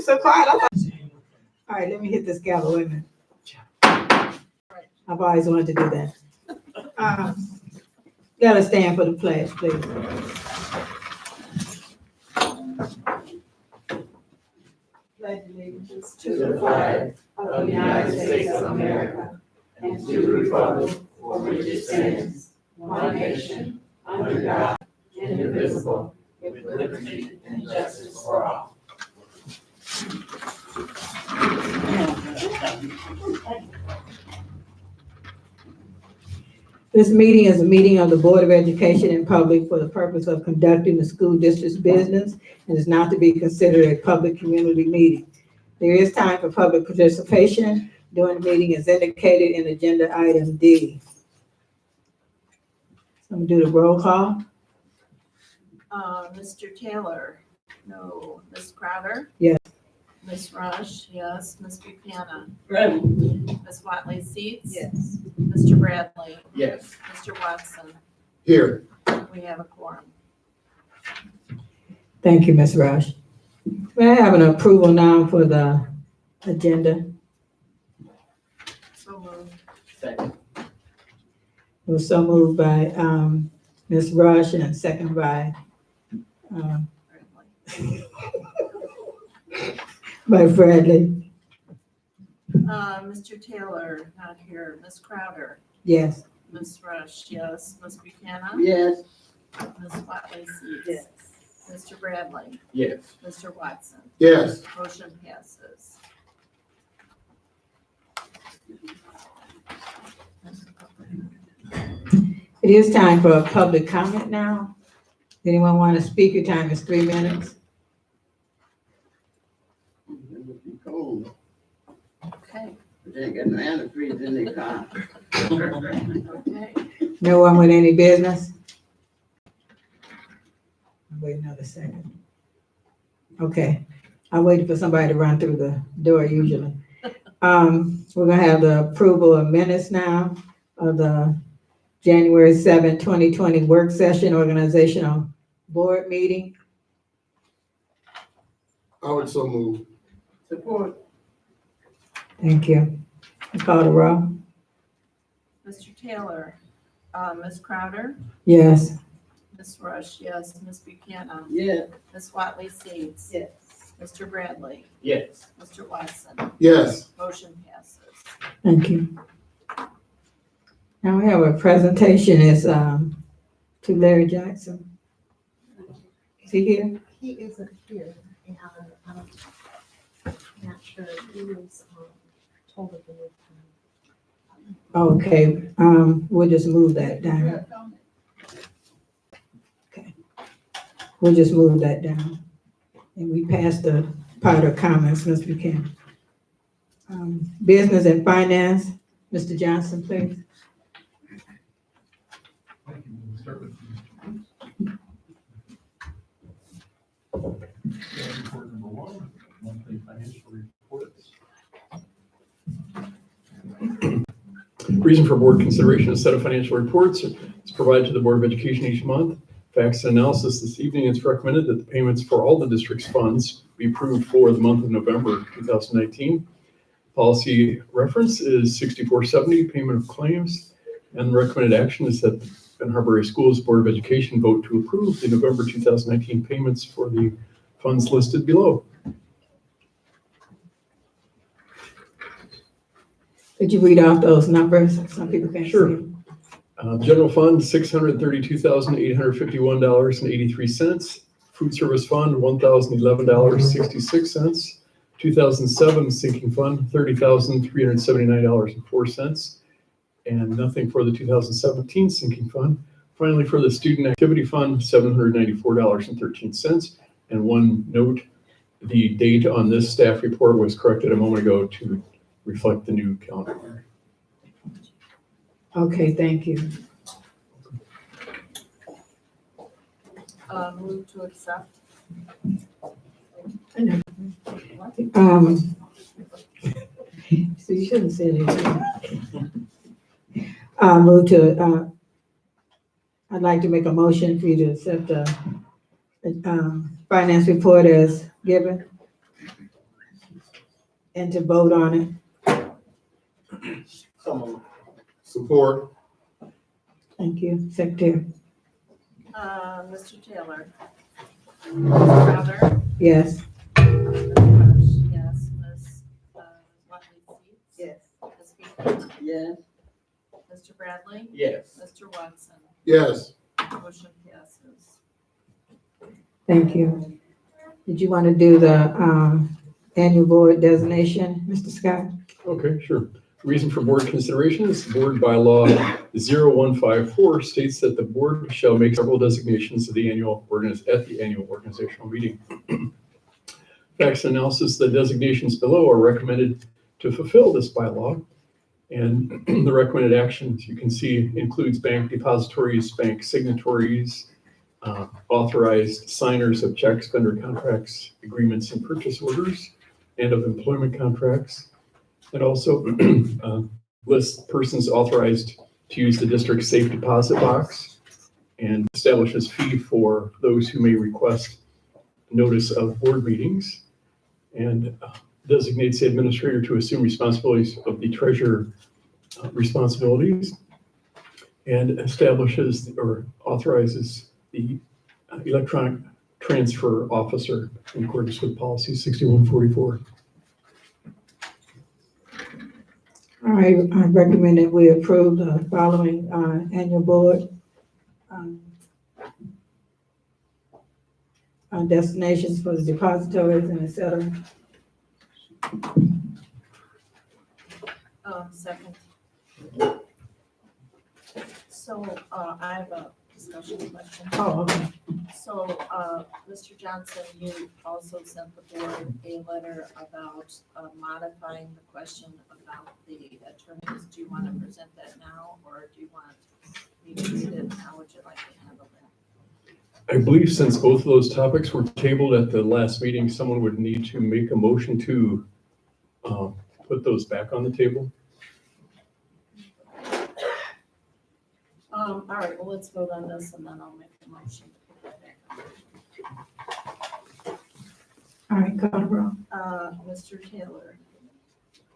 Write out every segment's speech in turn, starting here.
so quiet. All right, let me hit this gavel. Wait a minute. I've always wanted to do that. Let us stand for the pledge, please. Pledge allegiance to the flag of the United States of America and to the republic for which it stands, one nation, under God, indivisible, with liberty and justice for all. This meeting is a meeting of the Board of Education in public for the purpose of conducting the school district's business and is not to be considered a public community meeting. There is time for public participation during the meeting as indicated in agenda item D. So I'm gonna do the roll call. Mr. Taylor? No. Ms. Crowder? Yes. Ms. Rush? Yes. Ms. Buchanan? Ready. Ms. Watley Seats? Yes. Mr. Bradley? Yes. Mr. Watson? Here. We have a quorum. Thank you, Ms. Rush. May I have an approval now for the agenda? So moved. Second. It was so moved by Ms. Rush and second by Bradley. Mr. Taylor, not here. Ms. Crowder? Yes. Ms. Rush? Yes. Ms. Buchanan? Yes. Ms. Watley Seats? Yes. Mr. Bradley? Yes. Mr. Watson? Yes. Motion passes. It is time for a public comment now. Anyone want to speak? Your time is 3 minutes. Cold. Okay. They ain't got no antifreeze in their car. Okay. No one with any business? Wait another second. Okay, I'm waiting for somebody to run through the door usually. We're gonna have the approval of minutes now of the January 7, 2020 work session organizational board meeting. I would so move. Support. Thank you. Call the roll. Mr. Taylor? Ms. Crowder? Yes. Ms. Rush? Yes. Ms. Buchanan? Yes. Ms. Watley Seats? Yes. Mr. Bradley? Yes. Mr. Watson? Yes. Motion passes. Thank you. Now we have a presentation is to Larry Jackson. Is he here? He isn't here, and I'm not sure. He was told to leave. Okay, we'll just move that down. Okay, we'll just move that down. And we passed the part of comments, Ms. Buchanan. Business and finance, Mr. Johnson, please. Thank you. We'll start with report number 1, monthly financial reports. Reason for board consideration: a set of financial reports is provided to the Board of Education each month. Facts and analysis this evening. It's recommended that the payments for all the district's funds be approved for the month of November 2019. Policy reference is 6470, payment of claims, and the recommended action is that the Ben Harbor Schools Board of Education vote to approve the November 2019 payments for the funds listed below. Could you read off those numbers? Some people can't see Sure. them. General fund, $632,851.83. Food service fund, $1,011.66. 2007 sinking fund, $30,379.04. And nothing for the 2017 sinking fund. Finally, for the student activity fund, $794.13. And one note, the date on this staff report was corrected a moment ago to reflect the new calendar year. Okay, thank you. Move to accept. So you shouldn't say anything. Move to, I'd like to make a motion for you to accept the finance report as given. and to vote on it? Support. Thank you, Secretary. Mr. Taylor? Ms. Crowder? Yes. Ms. Rush? Yes. Ms. Watley Seeds? Yes. Ms. Buchanan? Yes. Mr. Bradley? Yes. Mr. Watson? Yes. Motion passes. Thank you. Did you want to do the annual board designation, Mr. Scott? Okay, sure. Reason for board consideration is board bylaw 0154 states that the board shall make several designations at the annual organizational meeting. Facts and analysis, the designations below are recommended to fulfill this bylaw. And the recommended actions you can see includes bank depositories, bank signatories, authorized signers of checks, vendor contracts, agreements, and purchase orders, and of employment contracts. It also lists persons authorized to use the district's safe deposit box and establishes fee for those who may request notice of board meetings, and designates the administrator to assume responsibilities of the treasurer responsibilities, and establishes or authorizes the electronic transfer officer in accordance with policy 6144. All right, I recommend that we approve the following annual board destinations for the depositories and et cetera. Second. So, I have a discussion question. Oh, okay. So, Mr. Johnson, you also sent the board a letter about modifying the question about the attorneys. Do you want to present that now, or do you want me to read it? How would you like to handle that? I believe since both of those topics were tabled at the last meeting, someone would need to make a motion to put those back on the table. All right, well, let's vote on this and then I'll make the motion. All right, call the roll. Mr. Taylor,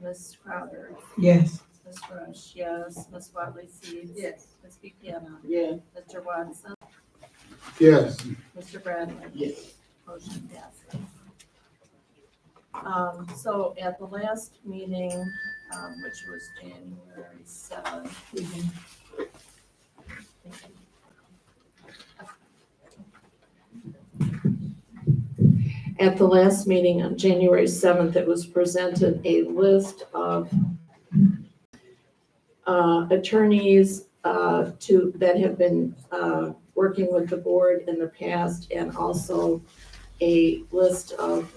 Ms. Crowder, Yes. Ms. Rush, yes, Ms. Watley Seeds. Yes. Ms. Buchanan, Yes. Mr. Watson, Yes. Mr. Bradley. Yes. Motion passes. So at the last meeting, which was January 7th. At the last meeting on January 7th, it was presented a list of attorneys that have been working with the board in the past, and also a list of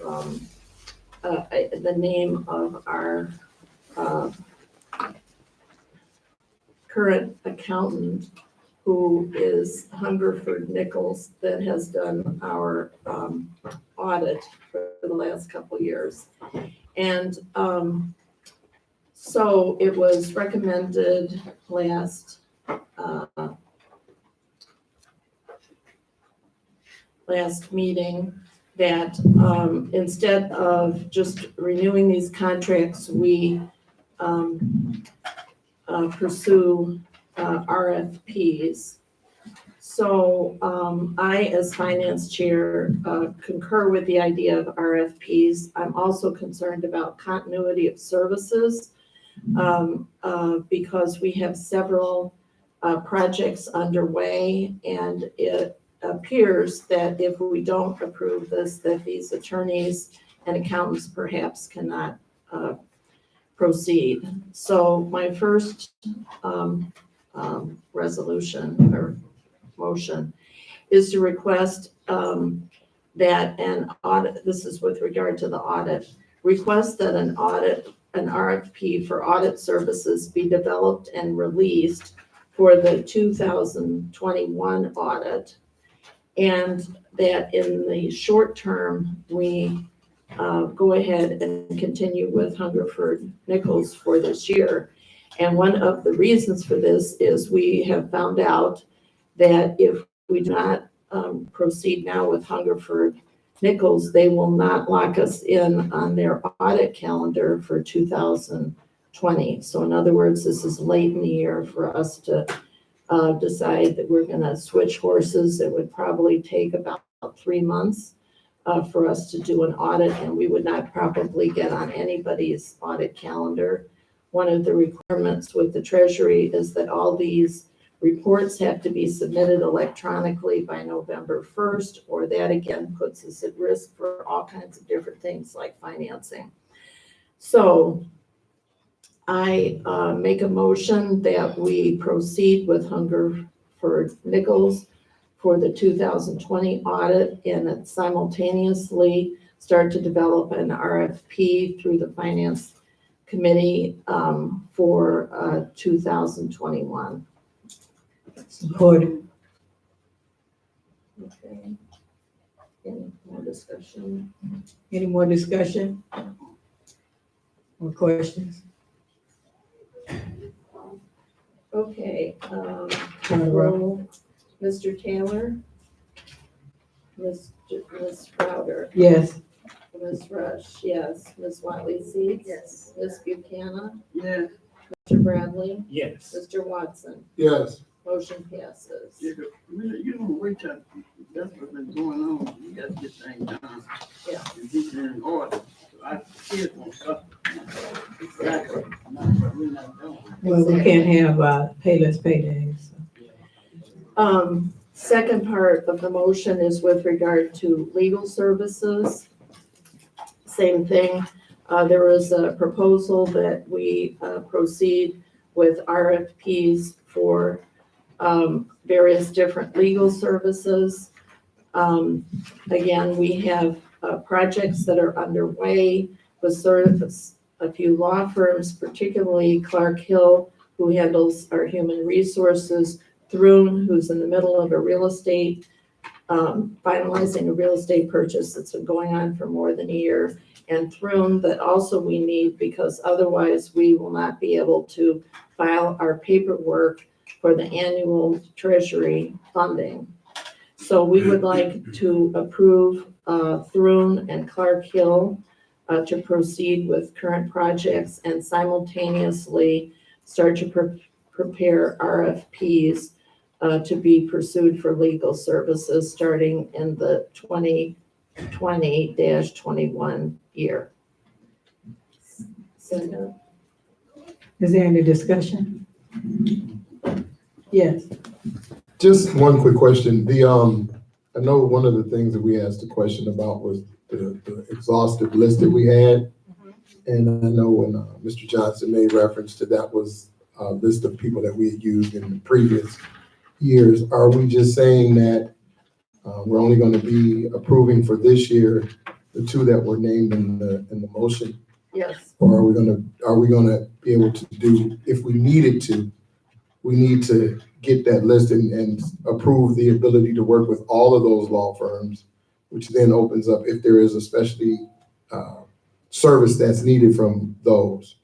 the name of our current accountant, who is Hungerford Nichols, that has done our audit for the last couple of years. And so it was recommended last meeting that instead of just renewing these contracts, we pursue RFPs. So I, as finance chair, concur with the idea of RFPs. I'm also concerned about continuity of services because we have several projects underway, and it appears that if we don't approve this, that these attorneys and accountants perhaps cannot proceed. So my first resolution or motion is to request that an audit, this is with regard to the audit, request that an RFP for audit services be developed and released for the 2021 audit, and that in the short term, we go ahead and continue with Hungerford Nichols for this year. And one of the reasons for this is we have found out that if we do not proceed now with Hungerford, Nichols, they will not lock us in on their audit calendar for 2020. So in other words, this is late in the year for us to decide that we're gonna switch horses. It would probably take about 3 months for us to do an audit, and we would not probably get on anybody's audit calendar. One of the requirements with the Treasury is that all these reports have to be submitted electronically by November 1st, or that again puts us at risk for all kinds of different things like financing. So I make a motion that we proceed with Hungerford Nichols for the 2020 audit and simultaneously start to develop an RFP through the Finance Committee for 2021. Supported. Okay. Any more discussion? Any more discussion? Or questions? Okay, Taylor. roll, Mr. Taylor, Ms. Crowder, Yes. Ms. Rush, yes, Ms. Wiley Seeds. Yes. Ms. Buchanan, Yes. Mr. Bradley, Yes. Mr. Watson, Yes. motion passes. You don't wait till, that's what's been going on, you gotta get things done. Yeah. And get them in order. I see it on stuff. Exactly. Not, we're not doing. Well, we can't have, payless paydays. Second part of the motion is with regard to legal services. Same thing, there is a proposal that we proceed with RFPs for various different legal services. Again, we have projects that are underway with sort of a few law firms, particularly Clark Hill, who handles our human resources, Thrun, who's in the middle of a real estate, finalizing a real estate purchase that's been going on for more than a year, and Thrun that also we need because otherwise we will not be able to file our paperwork for the annual Treasury funding. So we would like to approve Thrun and Clark Hill to proceed with current projects and simultaneously start to prepare RFPs to be pursued for legal services starting in the 2020-21 year. Cinda? Is there any discussion? Yes. Just one quick question. I know one of the things that we asked a question about was the exhaustive list that we had. And I know when Mr. Johnson made reference to that was a list of people that we had used in the previous years. Are we just saying that we're only going to be approving for this year the two that were named in the motion? Yes. Or are we gonna be able to do, if we needed to, we need to get that list and approve the ability to work with all of those law firms, which then opens up if there is a specialty service that's needed from those.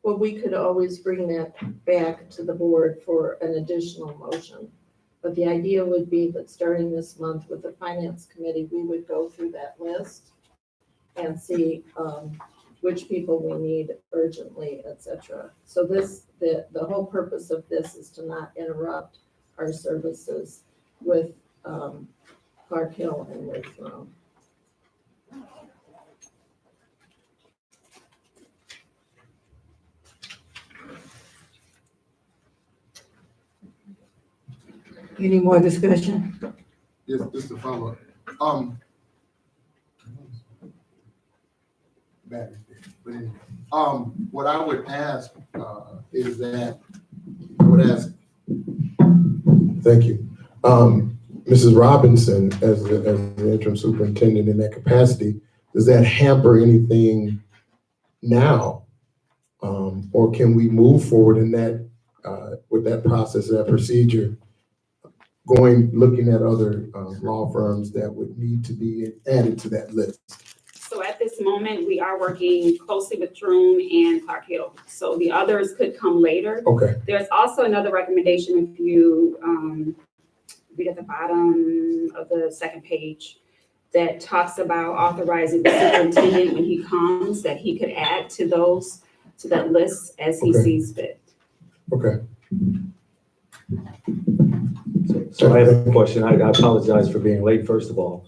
Well, we could always bring that back to the board for an additional motion. But the idea would be that starting this month with the Finance Committee, we would go through that list and see which people we need urgently, et cetera. So the whole purpose of this is to not interrupt our services with Clark Hill and with Any more discussion? Yes, just to follow up. What I would ask is that thank you. Mrs. Robinson, as the interim superintendent in that capacity, does that hamper anything now? Or can we move forward in that, with that process, that procedure, looking at other law firms that would need to be added to that list? So at this moment, we are working closely with Thrun and Clark Hill. So the others could come later. Okay. There's also another recommendation if you read at the bottom of the second page. that talks about authorizing the superintendent when he comes, that he could add to that list as he Okay. sees fit. Okay. So I have a question. I apologize for being late, first of all.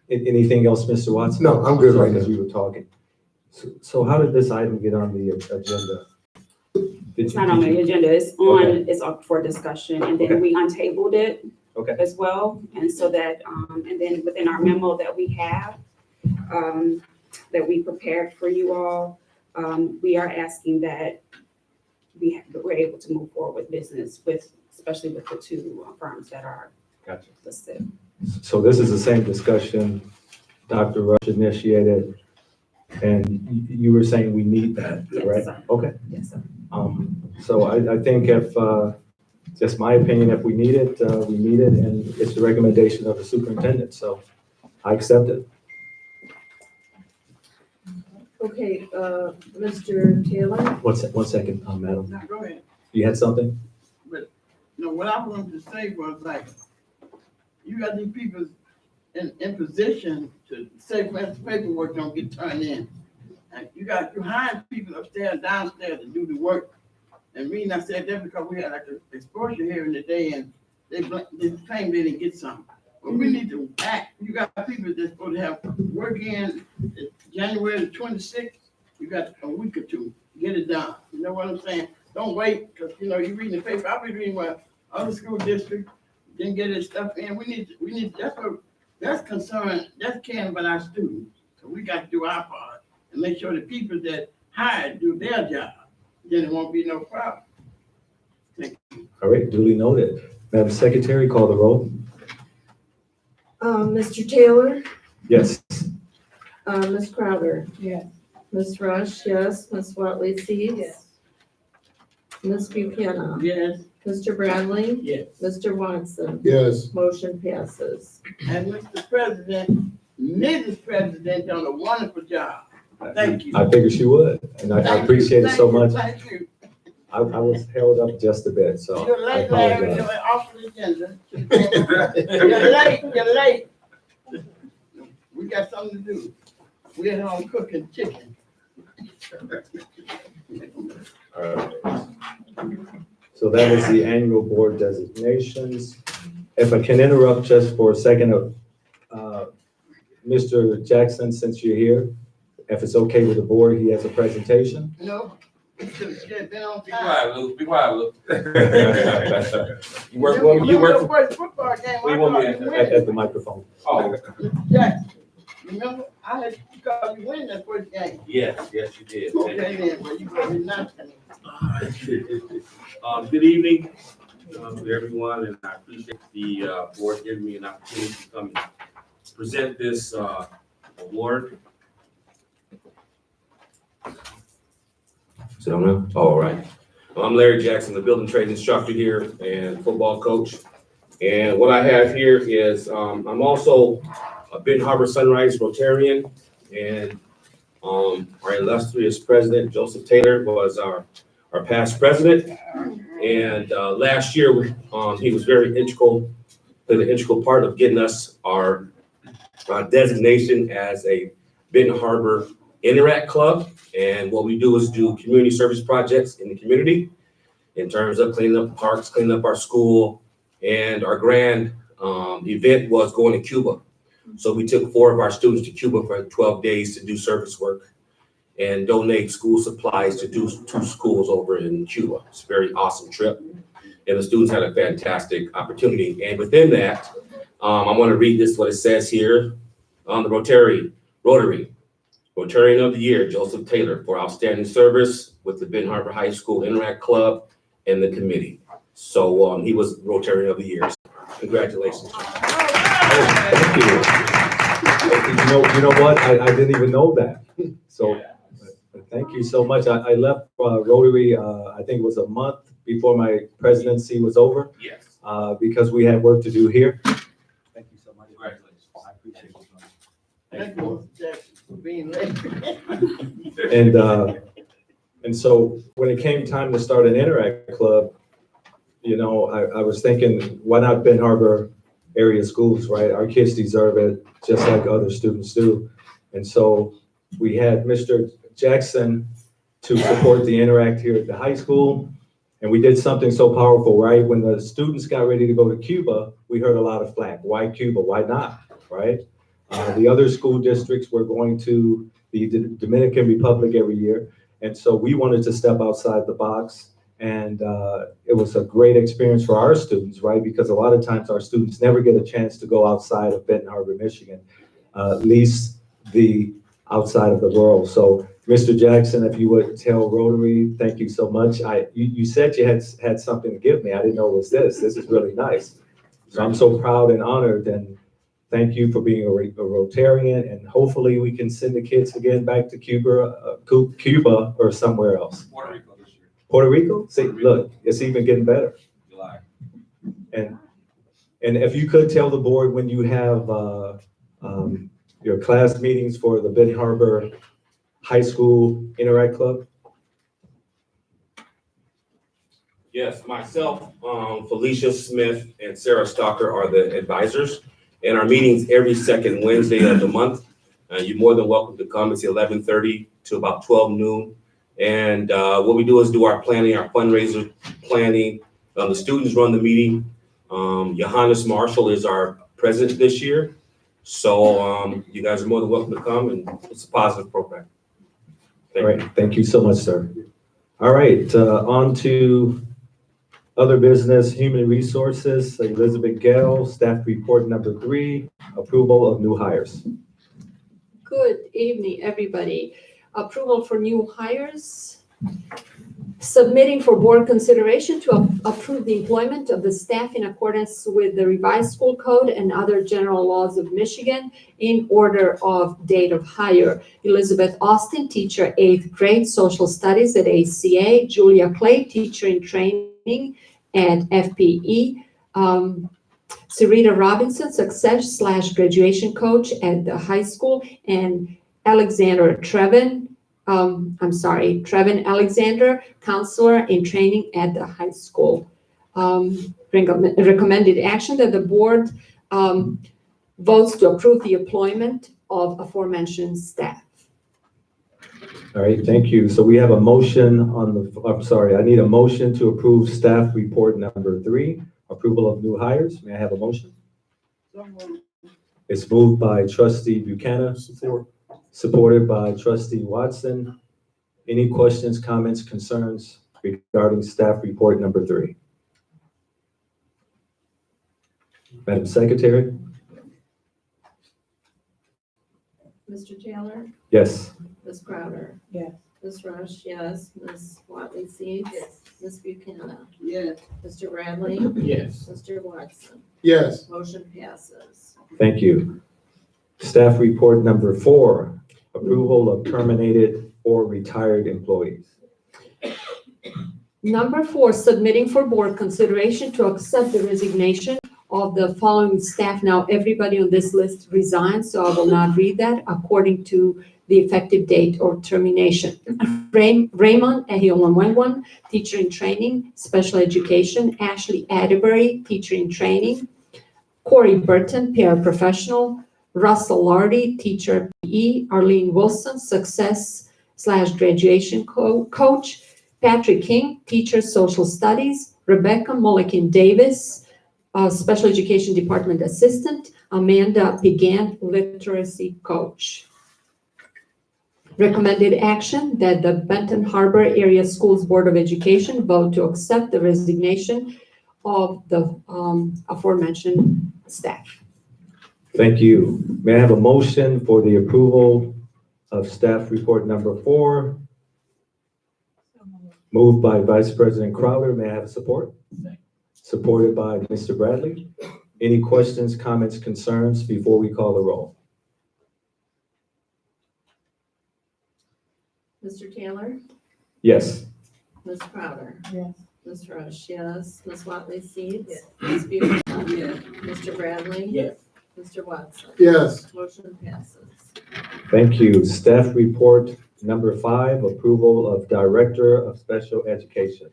Anything else, Mr. Watson? No, I'm good right now. Because we were talking. So how did this item get on the agenda? It's not on the agenda, it's up for discussion, and then Okay. we untabled it Okay. as well. And so that, and then within our memo that we have, that we prepared for you all, we are asking that we're able to move forward with business especially with the two firms that are Gotcha. listed. So this is the same discussion Dr. Rush initiated, and you were saying we need that, Yes, right? sir. Okay. Yes, sir. So I think if, just my opinion, if we need it, and it's the recommendation of the superintendent, so I accept it. Okay, Mr. Taylor? One second, madam. Now, go ahead. You had something? No, what I wanted to say was like, you got these people in position to say when the paperwork don't get turned in. And you hiring people upstairs and downstairs to do the work. And reason I said that because we had like an exposure hearing today and they claimed they didn't get something. But we need to act. You got people that's supposed to have work in January the 26th. You got a week or two, get it done. You know what I'm saying? Don't wait, because you reading the paper. I've been reading what other school districts didn't get their stuff in. We need, that's concern, that's caring about our students. So we got to do our part and make sure the people that hired do their job. Then it won't be no problem. All right, duly noted. Madam Secretary, call the roll. Mr. Taylor? Yes. Ms. Crowder? Yes. Ms. Rush, yes. Ms. Watley Seeds? Yes. Ms. Buchanan? Yes, Mr. Bradley? yes. Mr. Watson? Yes. Motion passes. And Mr. President, Mrs. President done a wonderful job. Thank you. I figured she would, and I Thank you, appreciate it so much. Thank you. I was held up just a bit, so You're I late, Larry, apologize. you're off the agenda. You're late. We got something to do. We're at home cooking chicken. All right. So that is the annual board designations. If I can interrupt just for a second, Mr. Jackson, since you're here, if it's okay with the board, he has a presentation. No, it should have been on Be time. quiet, Luke. Be quiet, Luke. You work, Remember you work. your first football game, What do you I want me thought to- you At win. the microphone. Oh, Jackson, remember, I had to call you win that first game. yes, you did. Okay then, but you got me nothing. Good evening, to everyone, and I appreciate the, board giving me an opportunity to come and present this, award. So, all right. I'm Larry Jackson, the building trades instructor here and football coach. And what I have here is, I'm also a Benton Harbor Sunrise Rotarian, and our illustrious president, Joseph Taylor, was our past president. And last year, he was very integral, played an integral part of getting us our designation as a Benton Harbor Interact Club. And what we do is do community service projects in the community in terms of cleaning up parks, cleaning up our school. And our grand event was going to Cuba. So we took 4 of our students to Cuba for 12 days to do service work and donate school supplies to 2 schools over in Cuba. It's a very awesome trip. And the students had a fantastic opportunity. And within that, I want to read this, what it says here on the Rotarian of the Year, Joseph Taylor, for outstanding service with the Benton Harbor High School Interact Club and the committee. So he was Rotarian of the Year. Congratulations. Thank you. You know what? I didn't even know that. So thank you so much. I left Rotary, I think it was a month before my presidency was over, Yes. because we had work to do here. Thank you so much. Congratulations. I appreciate it. Thank you, Mr. Jackson, for being late. And so when it came time to start an Interact Club, I was thinking, why not Benton Harbor area schools, right? Our kids deserve it just like other students do. And so we had Mr. Jackson to support the Interact here at the high school. And we did something so powerful, right? When the students got ready to go to Cuba, we heard a lot of flack. Why Cuba? Why not, right? The other school districts were going to the Dominican Republic every year. And so we wanted to step outside the box. And it was a great experience for our students, right? Because a lot of times our students never get a chance to go outside of Benton Harbor, Michigan, at least the outside of the world. So Mr. Jackson, if you would tell Rotary, thank you so much. You said you had something to give me. I didn't know it was this. This is really nice. So I'm so proud and honored, and thank you for being a Rotarian, and hopefully we can send the kids again back to Cuba or somewhere else. Puerto Rico this year. Puerto Rico? See, look, it's even getting better. July. And if you could tell the board when you have your class meetings for the Benton Harbor High School Interact Club? Yes, myself, Felicia Smith, and Sarah Stalker are the advisors. And our meetings every second Wednesday of the month. You're more than welcome to come. It's 11:30 to about 12 noon. And what we do is do our planning, our fundraiser planning. The students run the meeting. Johannes Marshall is our president this year. So you guys are more than welcome to come, and it's a positive program. All right, thank you so much, sir. All right, on to other business, human resources, Elizabeth Gale, staff report number 3, approval of new hires. Good evening, everybody. Approval for new hires. Submitting for board consideration to approve the employment of the staff in accordance with the revised school code and other general laws of Michigan in order of date of hire. Elizabeth Austin, teacher 8th grade, social studies at ACA. Julia Clay, teacher in training at FPE. Sarita Robinson, success/graduation coach at the high school. And Alexander Trevin Alexander, counselor in training at the high school. Recommended action that the board votes to approve the employment of aforementioned staff. All right, thank you. So we have a motion on I need a motion to approve staff report number 3, approval of new hires. May I have a motion? It's moved by trustee Buchanan. Supported by trustee Watson. Any questions, comments, concerns regarding staff report number 3? Madam Secretary? Mr. Taylor? Yes. Ms. Crowder? Yes. Ms. Rush, yes. Ms. Watley Seeds? Yes. Ms. Buchanan? Yes. Mr. Bradley? Yes. Mr. Watson? Yes. Motion passes. Thank you. Staff report number 4, approval of terminated or retired employees. Number 4, submitting for board consideration to accept the resignation of the following staff. Now, everybody on this list resigned, so I will not read that according to the effective date or termination. Raymond Ehiolamwenwan, teacher in training, special education. Ashley Atterbury, teacher in training. Corey Burton, paraprofessional. Russell Lardy, teacher PE. Arlene Wilson, success/graduation coach. Patrick King, teacher social studies. Rebecca Mulliken Davis, special education department assistant. Amanda Pigan, literacy coach. Recommended action that the Benton Harbor Area Schools Board of Education vote to accept the resignation of the aforementioned staff. Thank you. May I have a motion for the approval of staff report number 4? Moved by Vice President Crowder. May I have support? Supported by Mr. Bradley. Any questions, comments, concerns before we call the roll? Mr. Taylor? Yes. Ms. Crowder? Yes. Ms. Rush, yes. Ms. Watley Seeds? Yes. Ms. Buchanan? Yes. Mr. Bradley? Yes. Mr. Watson? Yes. Motion passes. Thank you. Staff report number 5, approval of Director of Special Education.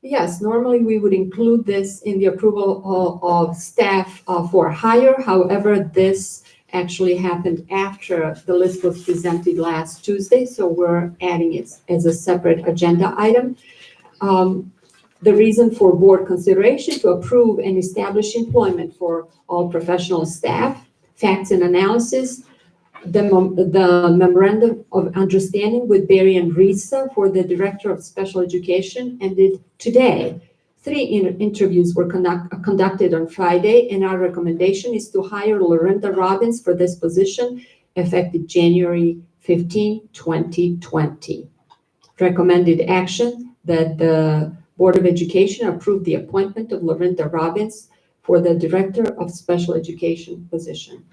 Yes, normally we would include this in the approval of staff for hire. However, this actually happened after the list was presented last Tuesday, so we're adding it as a separate agenda item. The reason for board consideration to approve and establish employment for all professional staff, facts and analysis, the memorandum of understanding with Barry and Risa for the Director of Special Education ended today. 3 interviews were conducted on Friday, and our recommendation is to hire Lorinda Robbins for this position effective January 15, 2020. Recommended action that the Board of Education approve the appointment of Lorinda Robbins for the Director of Special Education position.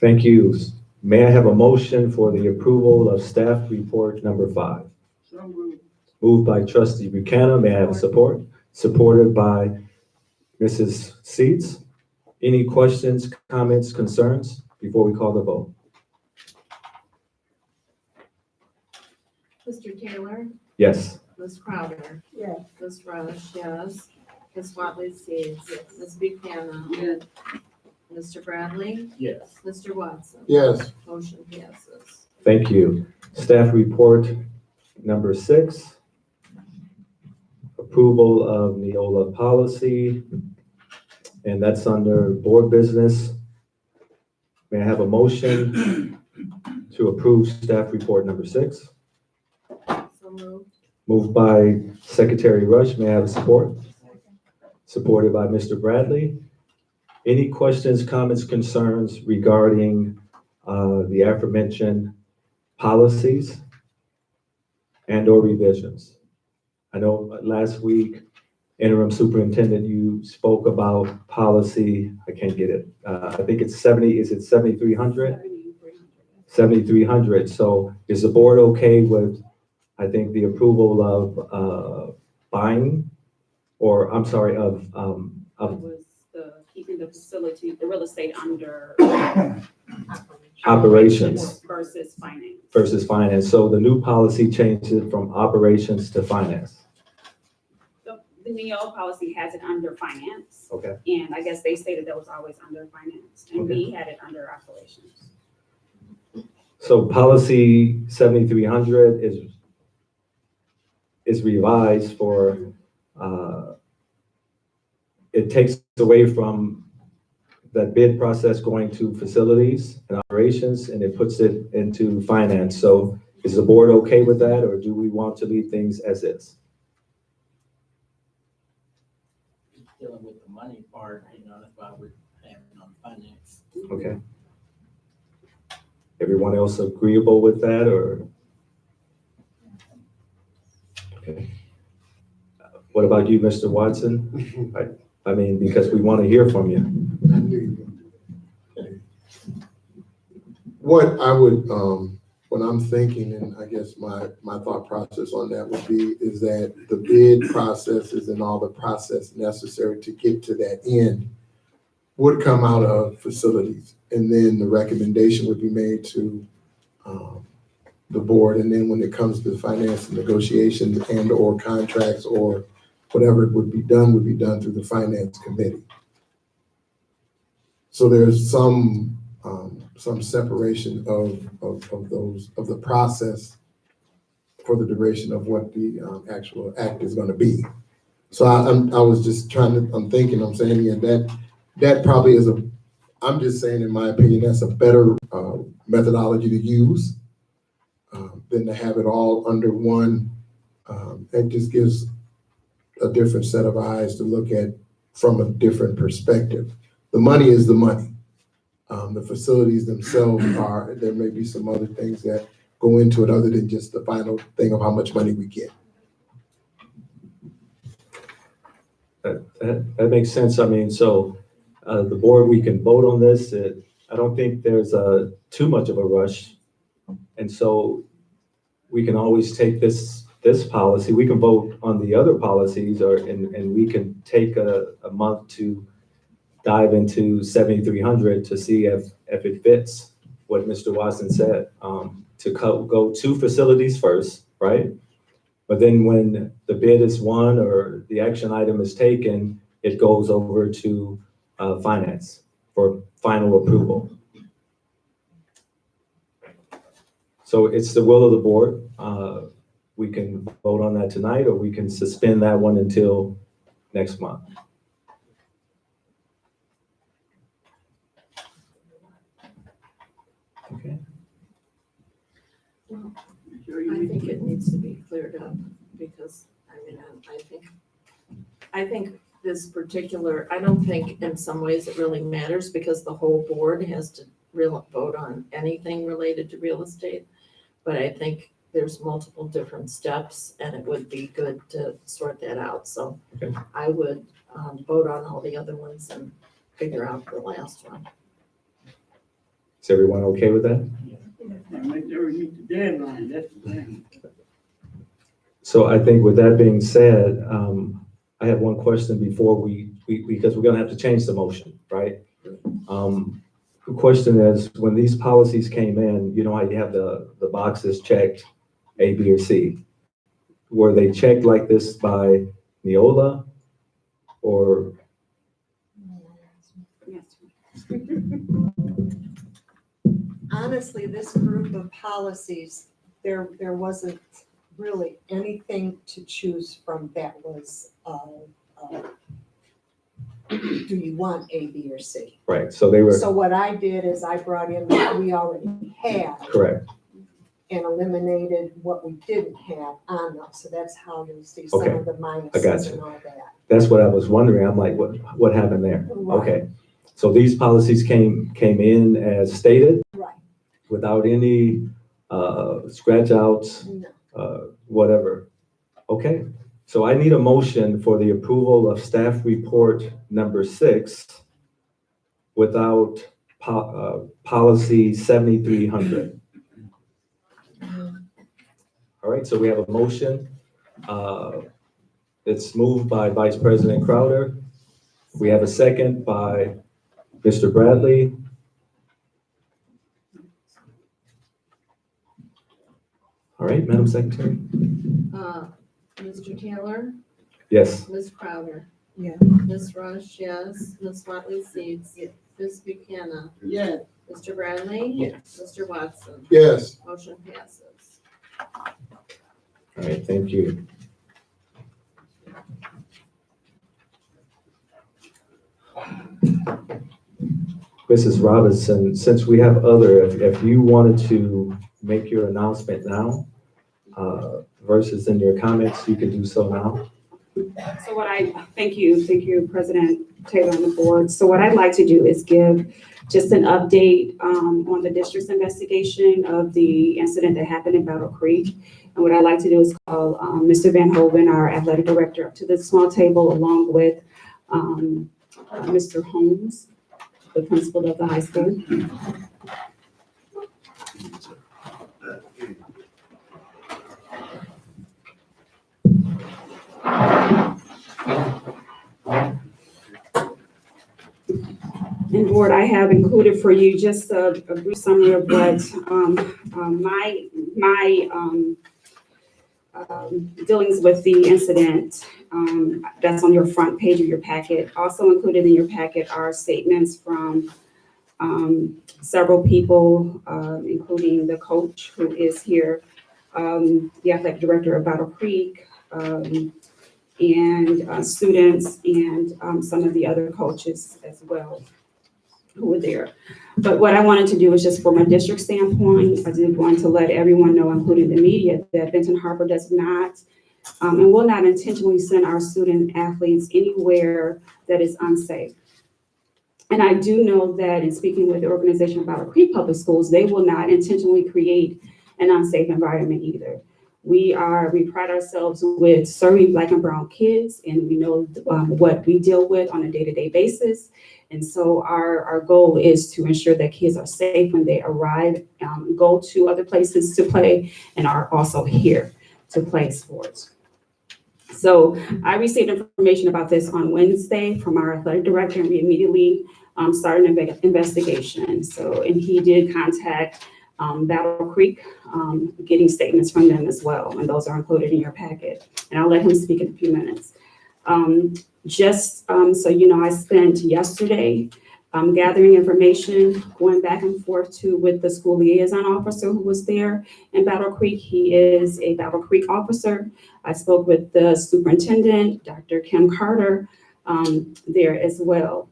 Thank you. May I have a motion for the approval of staff report number 5? So moved. Moved by trustee Buchanan. May I have a support? Supported by Mrs. Seats. Any questions, comments, concerns before we call the vote? Mr. Taylor? Yes. Ms. Crowder? Yes. Ms. Rush, yes. Ms. Watley Seeds? Yes. Ms. Buchanan? Yes. Mr. Bradley? Yes. Mr. Watson? Yes. Motion passes. Thank you. Staff report number 6. Approval of Neola policy, and that's under board business. May I have a motion to approve staff report number 6? So moved. Moved by Secretary Rush. May I have a support? Supported by Mr. Bradley. Any questions, comments, concerns regarding the aforementioned policies and/or revisions? I know last week, interim superintendent, you spoke about policy. I can't get it. I think it's 70. Is it 7,300? 7,300. So is the board okay with, I think, the approval of buying, or I'm sorry, of It was keeping the facility, the real estate under operations versus finance. versus finance? So the new policy changes it from operations to finance. The NEO policy has it under finance, Okay. and I guess they stated that was always under finance, and we had it under operations. So policy 7,300 is revised for, it takes away from that bid process going to facilities and operations, and it puts it into finance. So is the board okay with that, or do we want to leave things as is? Dealing with the money part, that's why we're having on finance. Okay. Everyone else agreeable with that, or? Okay. What about you, Mr. Watson? I mean, because we want to hear from you. What I would, what I'm thinking, and I guess my thought process on that would be, is that the bid processes and all the process necessary to get to that end would come out of facilities. And then the recommendation would be made to the board. And then when it comes to finance and negotiations and or contracts or whatever would be done through the finance committee. So there's some separation of the process for the duration of what the actual act is going to be. So I was just I'm saying, yeah, that probably is I'm just saying, in my opinion, that's a better methodology to use than to have it all under one. It just gives a different set of eyes to look at from a different perspective. The money is the money. The facilities themselves there may be some other things that go into it other than just the final thing of how much money we get. That makes sense. I mean, so the board, we can vote on this. I don't think there's too much of a rush. And so we can always take this policy. We can vote on the other policies, and we can take a month to dive into 7,300 to see if it fits what Mr. Watson said, to go to facilities first, right? But then when the bid is won or the action item is taken, it goes over to finance for final approval. So it's the will of the board. We can vote on that tonight, or we can suspend that one until next month. Okay. I think it needs to be cleared up because, I think this particular, I don't think in some ways it really matters because the whole board has to vote on anything related to real estate. But I think there's multiple different steps and it would be good to sort that out. So Okay. I would vote on all the other ones and figure out the last one. Is everyone okay with that? And make sure we meet the deadline, that's the thing. So I think with that being said, I have one question before we because we're gonna have to change the motion, right? The question is, when these policies came in, you know how you have the boxes checked, A, B, or C? Were they checked like this by Neola or? Yes. Honestly, this group of policies, there wasn't really anything to choose from that was, do you want A, B, or C? Right, so they were, So what I did is I brought in what we already had correct, and eliminated what we didn't have on them. So that's how you'll see some Okay. of the I got minuses you. and all that. that's what I was wondering, I'm like, what happened there? Right. Okay, so these policies came in as stated, Right, without any scratch outs, no, whatever. Okay, so I need a motion for the approval of staff report number 6 without policy 7300. All right, so we have a motion. It's moved by Vice President Crowder. We have a second by Mr. Bradley. All right, Madam Secretary? Mr. Taylor, Yes. Ms. Crowder. Yeah. Ms. Rush, yes. Ms. Watley Seeds. Ms. Buchanan. Yes. Mr. Bradley. Yes. Mr. Watson. Yes. Motion passes. All right, thank you. Mrs. Robinson, since we have other, if you wanted to make your announcement now versus in your comments, you could do so now. So thank you, President Taylor and the board. So what I'd like to do is give just an update on the district's investigation of the incident that happened in Battle Creek. And what I'd like to do is call Mr. Van Hoven, our athletic director, up to the small table along with Mr. Holmes, the principal of the high school. And board, I have included for you just a brief summary of what my dealings with the incident that's on your front page of your packet. Also included in your packet are statements from several people, including the coach who is here, the athletic director of Battle Creek, and students and some of the other coaches as well who were there. But what I wanted to do is just from a district standpoint, I did want to let everyone know, including the media, that Benton Harbor does not and will not intentionally send our student athletes anywhere that is unsafe. And I do know that in speaking with the organization of Battle Creek Public Schools, they will not intentionally create an unsafe environment either. We pride ourselves with serving Black and brown kids, and we know what we deal with on a day-to-day basis. And so our goal is to ensure that kids are safe when they arrive, go to other places to play, and are also here to play sports. So I received information about this on Wednesday from our athletic director, and we immediately started an investigation. So, and he did contact Battle Creek, getting statements from them as well, and those are included in your packet. And I'll let him speak in a few minutes. So you know, I spent yesterday gathering information, going back and forth with the school liaison officer who was there in Battle Creek. He is a Battle Creek officer. I spoke with the superintendent, Dr. Kim Carter, there as well.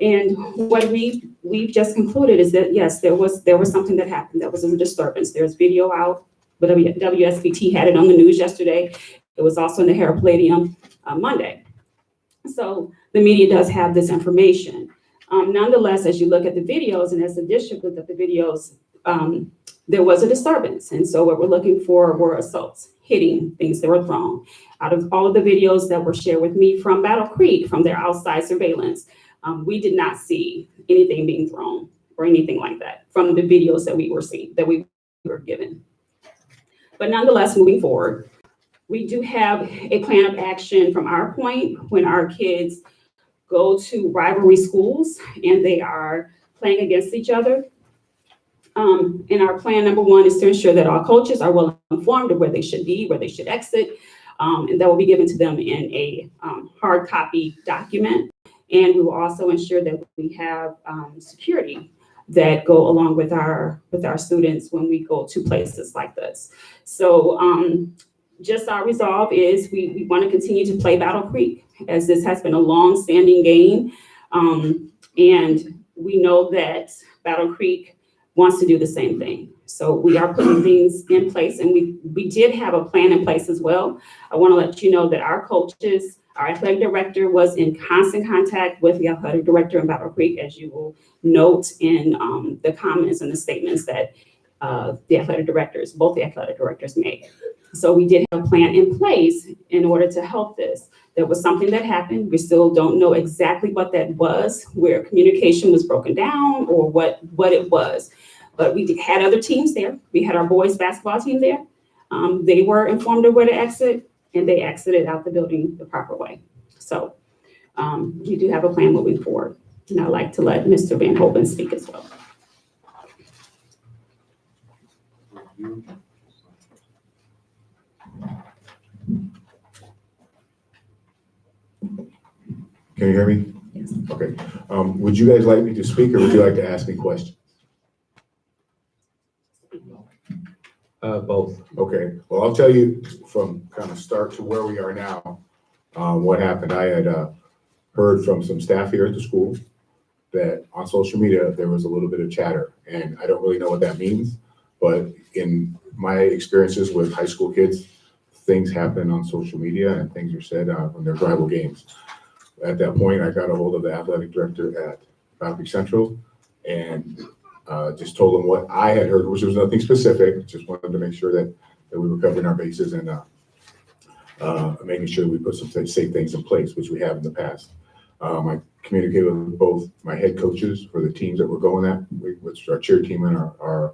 And what we've just concluded is that, yes, there was something that happened. There was a disturbance. There's video out, but WSBT had it on the news yesterday. It was also in the Herald Palladium Monday. So the media does have this information. Nonetheless, as you look at the videos and as the district looked at the videos, there was a disturbance. And so what we're looking for were assaults, hitting, things that were thrown. Out of all of the videos that were shared with me from Battle Creek, from their outside surveillance, we did not see anything being thrown or anything like that from the videos that we were seeing, that we were given. But nonetheless, moving forward, we do have a plan of action from our point when our kids go to rivalry schools and they are playing against each other. And our plan number one is to ensure that all coaches are well informed of where they should be, where they should exit, and that will be given to them in a hard copy document. And we will also ensure that we have security that go along with our students when we go to places like this. So just our resolve is we want to continue to play Battle Creek, as this has been a long-standing game. And we know that Battle Creek wants to do the same thing. So we are putting things in place, and we did have a plan in place as well. I want to let you know that our coaches, our athletic director was in constant contact with the athletic director in Battle Creek, as you will note in the comments and the statements that the athletic directors, both the athletic directors made. So we did have a plan in place in order to help this. There was something that happened. We still don't know exactly what that was, where communication was broken down or what it was. But we had other teams there. We had our boys basketball team there. They were informed of where to exit, and they exited out the building the proper way. So we do have a plan moving forward. And I'd like to let Mr. Van Hoven speak as well. Can you hear me? Yes. Okay. Would you guys like me to speak or would you like to ask me questions? Both. Okay. Well, I'll tell you from kind of start to where we are now, what happened. I had heard from some staff here at the school that on social media, there was a little bit of chatter, and I don't really know what that means, but in my experiences with high school kids, things happen on social media and things are said when there's rival games. At that point, I got a hold of the athletic director at Battle Creek Central and just told him what I had heard, which was nothing specific. Just wanted to make sure that we were covering our bases and making sure we put some safe things in place, which we have in the past. I communicated with both my head coaches for the teams that we're going at, which is our cheer team and our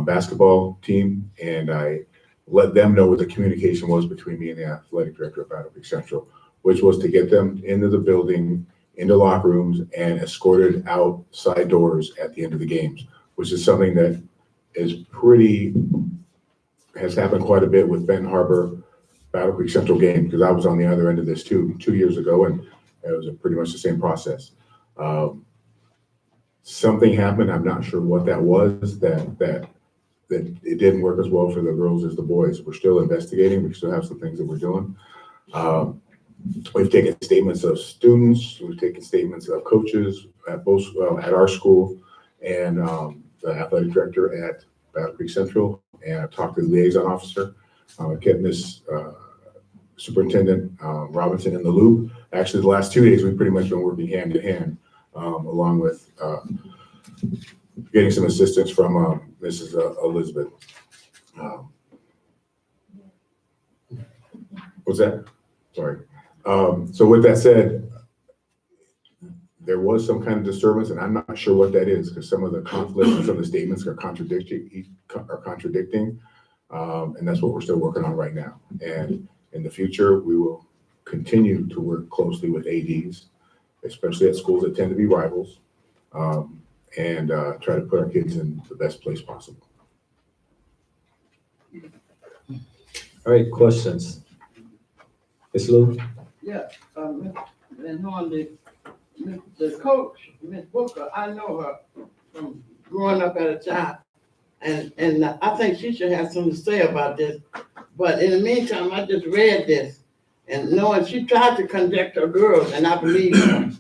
basketball team, and I let them know what the communication was between me and the athletic director of Battle Creek Central, which was to get them into the building, into locker rooms, and escorted outside doors at the end of the games, which is something that has happened quite a bit with Benton Harbor Battle Creek Central game, because I was on the other end of this too 2 years ago, and it was pretty much the same process. Something happened, I'm not sure what that was, that it didn't work as well for the girls as the boys. We're still investigating. We still have some things that we're doing. We've taken statements of students. We've taken statements of coaches at our school and the athletic director at Battle Creek Central. And I've talked to the liaison officer, getting this Superintendent Robinson in the loop. Actually, the last 2 days, we've pretty much been working hand in hand, along with getting some assistance from Mrs. Elizabeth. What's that? Sorry. So with that said, there was some kind of disturbance, and I'm not sure what that is, because some of the conflicts and some of the statements are contradicting, and that's what we're still working on right now. And in the future, we will continue to work closely with ADs, especially at schools that tend to be rivals, and try to put our kids in the best place possible. All right, questions? Ms. Lou? Yeah, and on the coach, Miss Booker, I know her from growing up as a child. And I think she should have something to say about this. But in the meantime, I just read this and knowing she tried to contact her girls, and I believe her.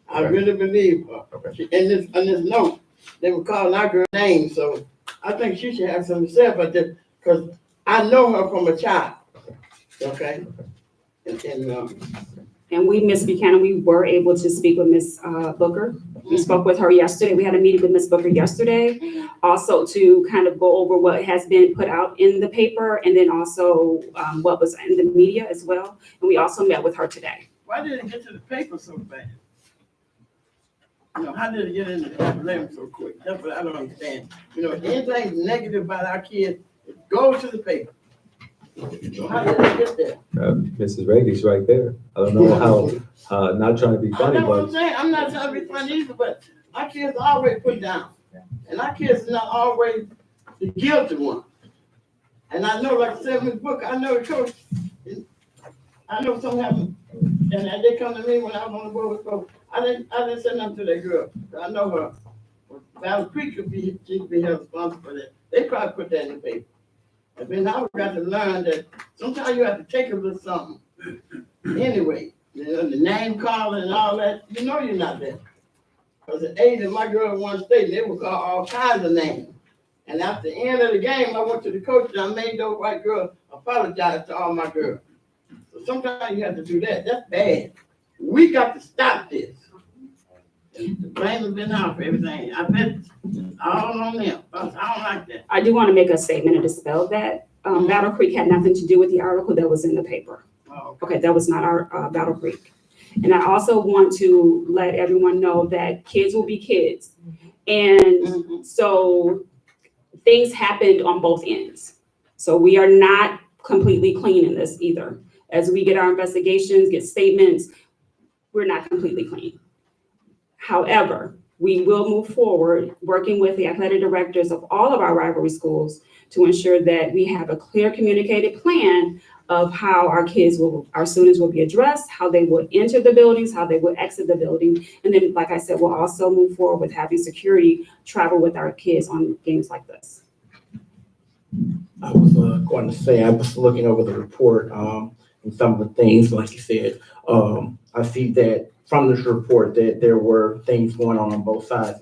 I Okay. really believe her. Okay. In this note, they were calling our girl names, so I think she should have something to say about this, because I know her from a child. Okay? And we, Ms. Buchanan, we were able to speak with Ms. Booker. We spoke with her yesterday. We had a meeting with Ms. Booker yesterday, also to kind of go over what has been put out in the paper, and then also what was in the media as well. And we also met with her today. Why did it get to the paper so fast? How did it get in the paper so quick? That's what I don't understand. Anything negative about our kids, it goes to the paper. So how did it get there? Mrs. Ready's right there. I don't know how, not trying to be I funny, know what I'm but saying. I'm not trying to be funny either, but our kids are always put down. And our kids are not always the guilty one. And I know, like I said in this book, I know the coach, I know something happened. And they come to me when I was on the board with coach. I didn't say nothing to that girl. I know her. Battle Creek she could be held responsible for that. They probably put that in the paper. And then now we got to learn that sometimes you have to take a little something. Anyway, the name calling and all that, you're not there. Because at 8 of my girl in one state, they would call all kinds of names. And at the end of the game, I went to the coach and I made those white girls apologize to all my girls. So sometimes you have to do that. That's bad. We got to stop this. The blame has been out for everything. I bet all on them. I don't like that. I do want to make a statement and dispel that. Battle Creek had nothing to do with the article that was in the paper. Oh, Okay, that was not our Battle Creek. And I also want to let everyone know that kids will be kids. And so things happened on both ends. So we are not completely clean in this either. As we get our investigations, get statements, we're not completely clean. However, we will move forward working with the athletic directors of all of our rivalry schools to ensure that we have a clear communicated plan of how our students will be addressed, how they will enter the buildings, how they will exit the building. And then, like I said, we'll also move forward with having security travel with our kids on games like this. I was going to say, I was looking over the report, and some of the things, like you said, I see that from this report that there were things going on both sides.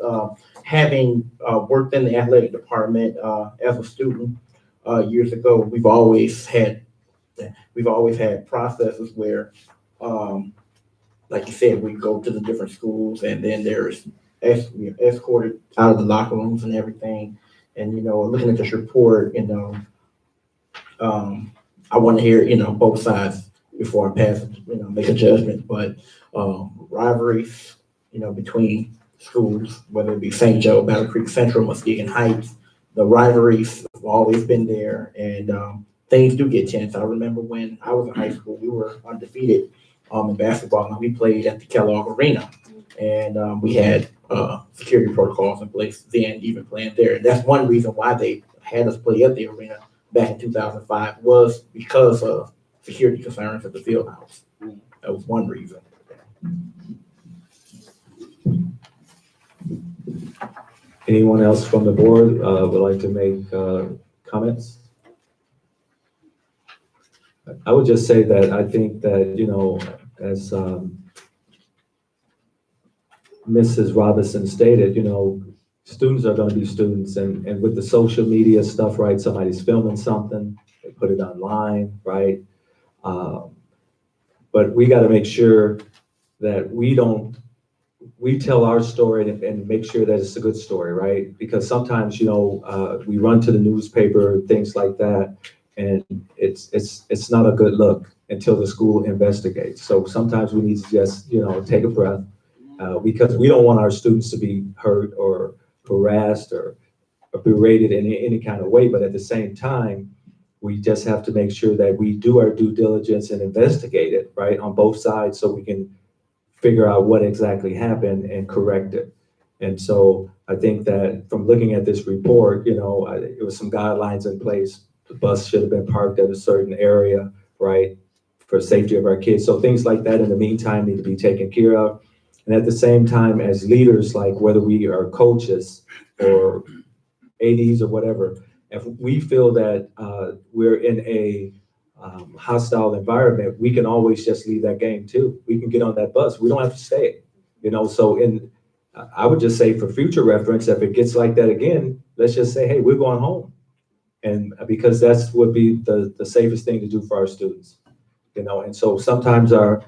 Having worked in the athletic department as a student years ago, we've always had processes where, like you said, we go to the different schools and then there's escorted out of the locker rooms and everything. And, looking at this report, I want to hear, both sides before I pass, make a judgment. But rivalries, between schools, whether it be St. Joe, Battle Creek Central, Muskegon Heights, the rivalries have always been there, and things do get tense. I remember when I was in high school, we were undefeated in basketball, and we played at the Kellogg Arena, and we had security protocols in place then, even playing there. And that's one reason why they had us play at the arena back in 2005 was because of security concerns at the field house. That was one reason. anyone else from the board would like to make comments? I would just say that I think that, as Mrs. Robinson stated, students are going to be students, and with the social media stuff, right? Somebody's filming something, they put it online, right? But we got to make sure that we tell our story and make sure that it's a good story, right? Because sometimes, we run to the newspaper, things like that, and it's not a good look until the school investigates. So sometimes we need to just, take a breath, because we don't want our students to be hurt or harassed or berated in any kind of way. But at the same time, we just have to make sure that we do our due diligence and investigate it, right, on both sides, so we can figure out what exactly happened and correct it. And so I think that from looking at this report, it was some guidelines in place. The bus should have been parked at a certain area, right, for safety of our kids. So things like that in the meantime need to be taken care of. And at the same time, as leaders, like whether we are coaches or ADs or whatever, if we feel that we're in a hostile environment, we can always just leave that game too. We can get on that bus. We don't have to stay. So I would just say for future reference, if it gets like that again, let's just say, hey, we're going home. And because that's would be the safest thing to do for our students. And so sometimes our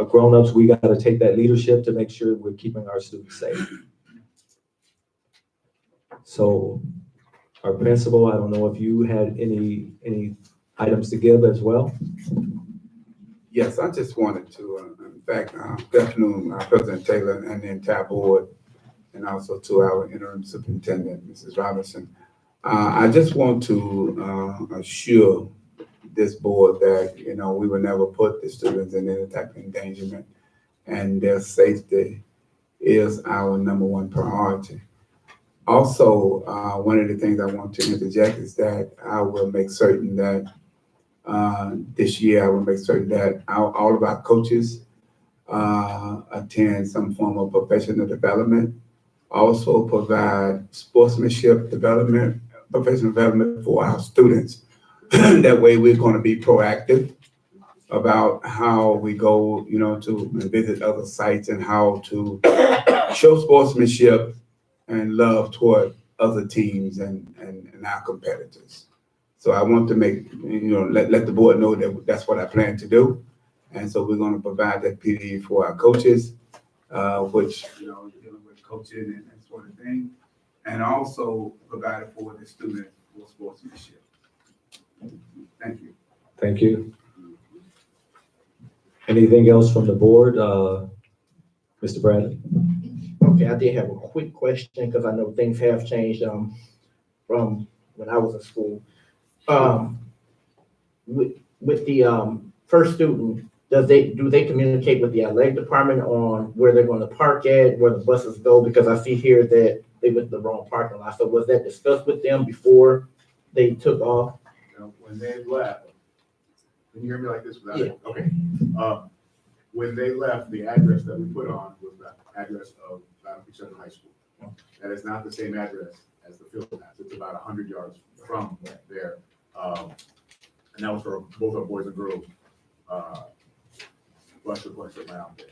grown-ups, we got to take that leadership to make sure we're keeping our students safe. So our principal, I don't know if you had any items to give as well? Yes, I just wanted to, in fact, good afternoon, President Taylor and the entire board, and also to our interim superintendent, Mrs. Robinson. I just want to assure this board that, we will never put the students in any type of endangerment, and their safety is our number one priority. Also, one of the things I want to interject is that I will make certain that this year, I will make certain that all of our coaches attend some form of professional development. Also provide sportsmanship development, professional development for our students. That way we're going to be proactive about how we go, to visit other sites and how to show sportsmanship and love toward other teams and our competitors. So I want to make, let the board know that that's what I plan to do. And so we're going to provide that PD for our coaches, which, dealing with coaching and that sort of thing. And also provide it for the students for sportsmanship. Thank you. Thank you. Anything else from the board? Mr. Bradley? Okay, I did have a quick question because I know things have changed from when I was in school. With the first student, do they communicate with the athletic department on where they're going to park at, where the buses go? Because I see here that they went to the wrong parking lot. So was that discussed with them before they took off? When they left, can you hear me like this without? Yeah. Okay. When they left, the address that we put on was the address of Battle Creek Central High School. That is not the same address as the field house. It's about 100 yards from there. And that was for both our boys and girls bus requests that went out there.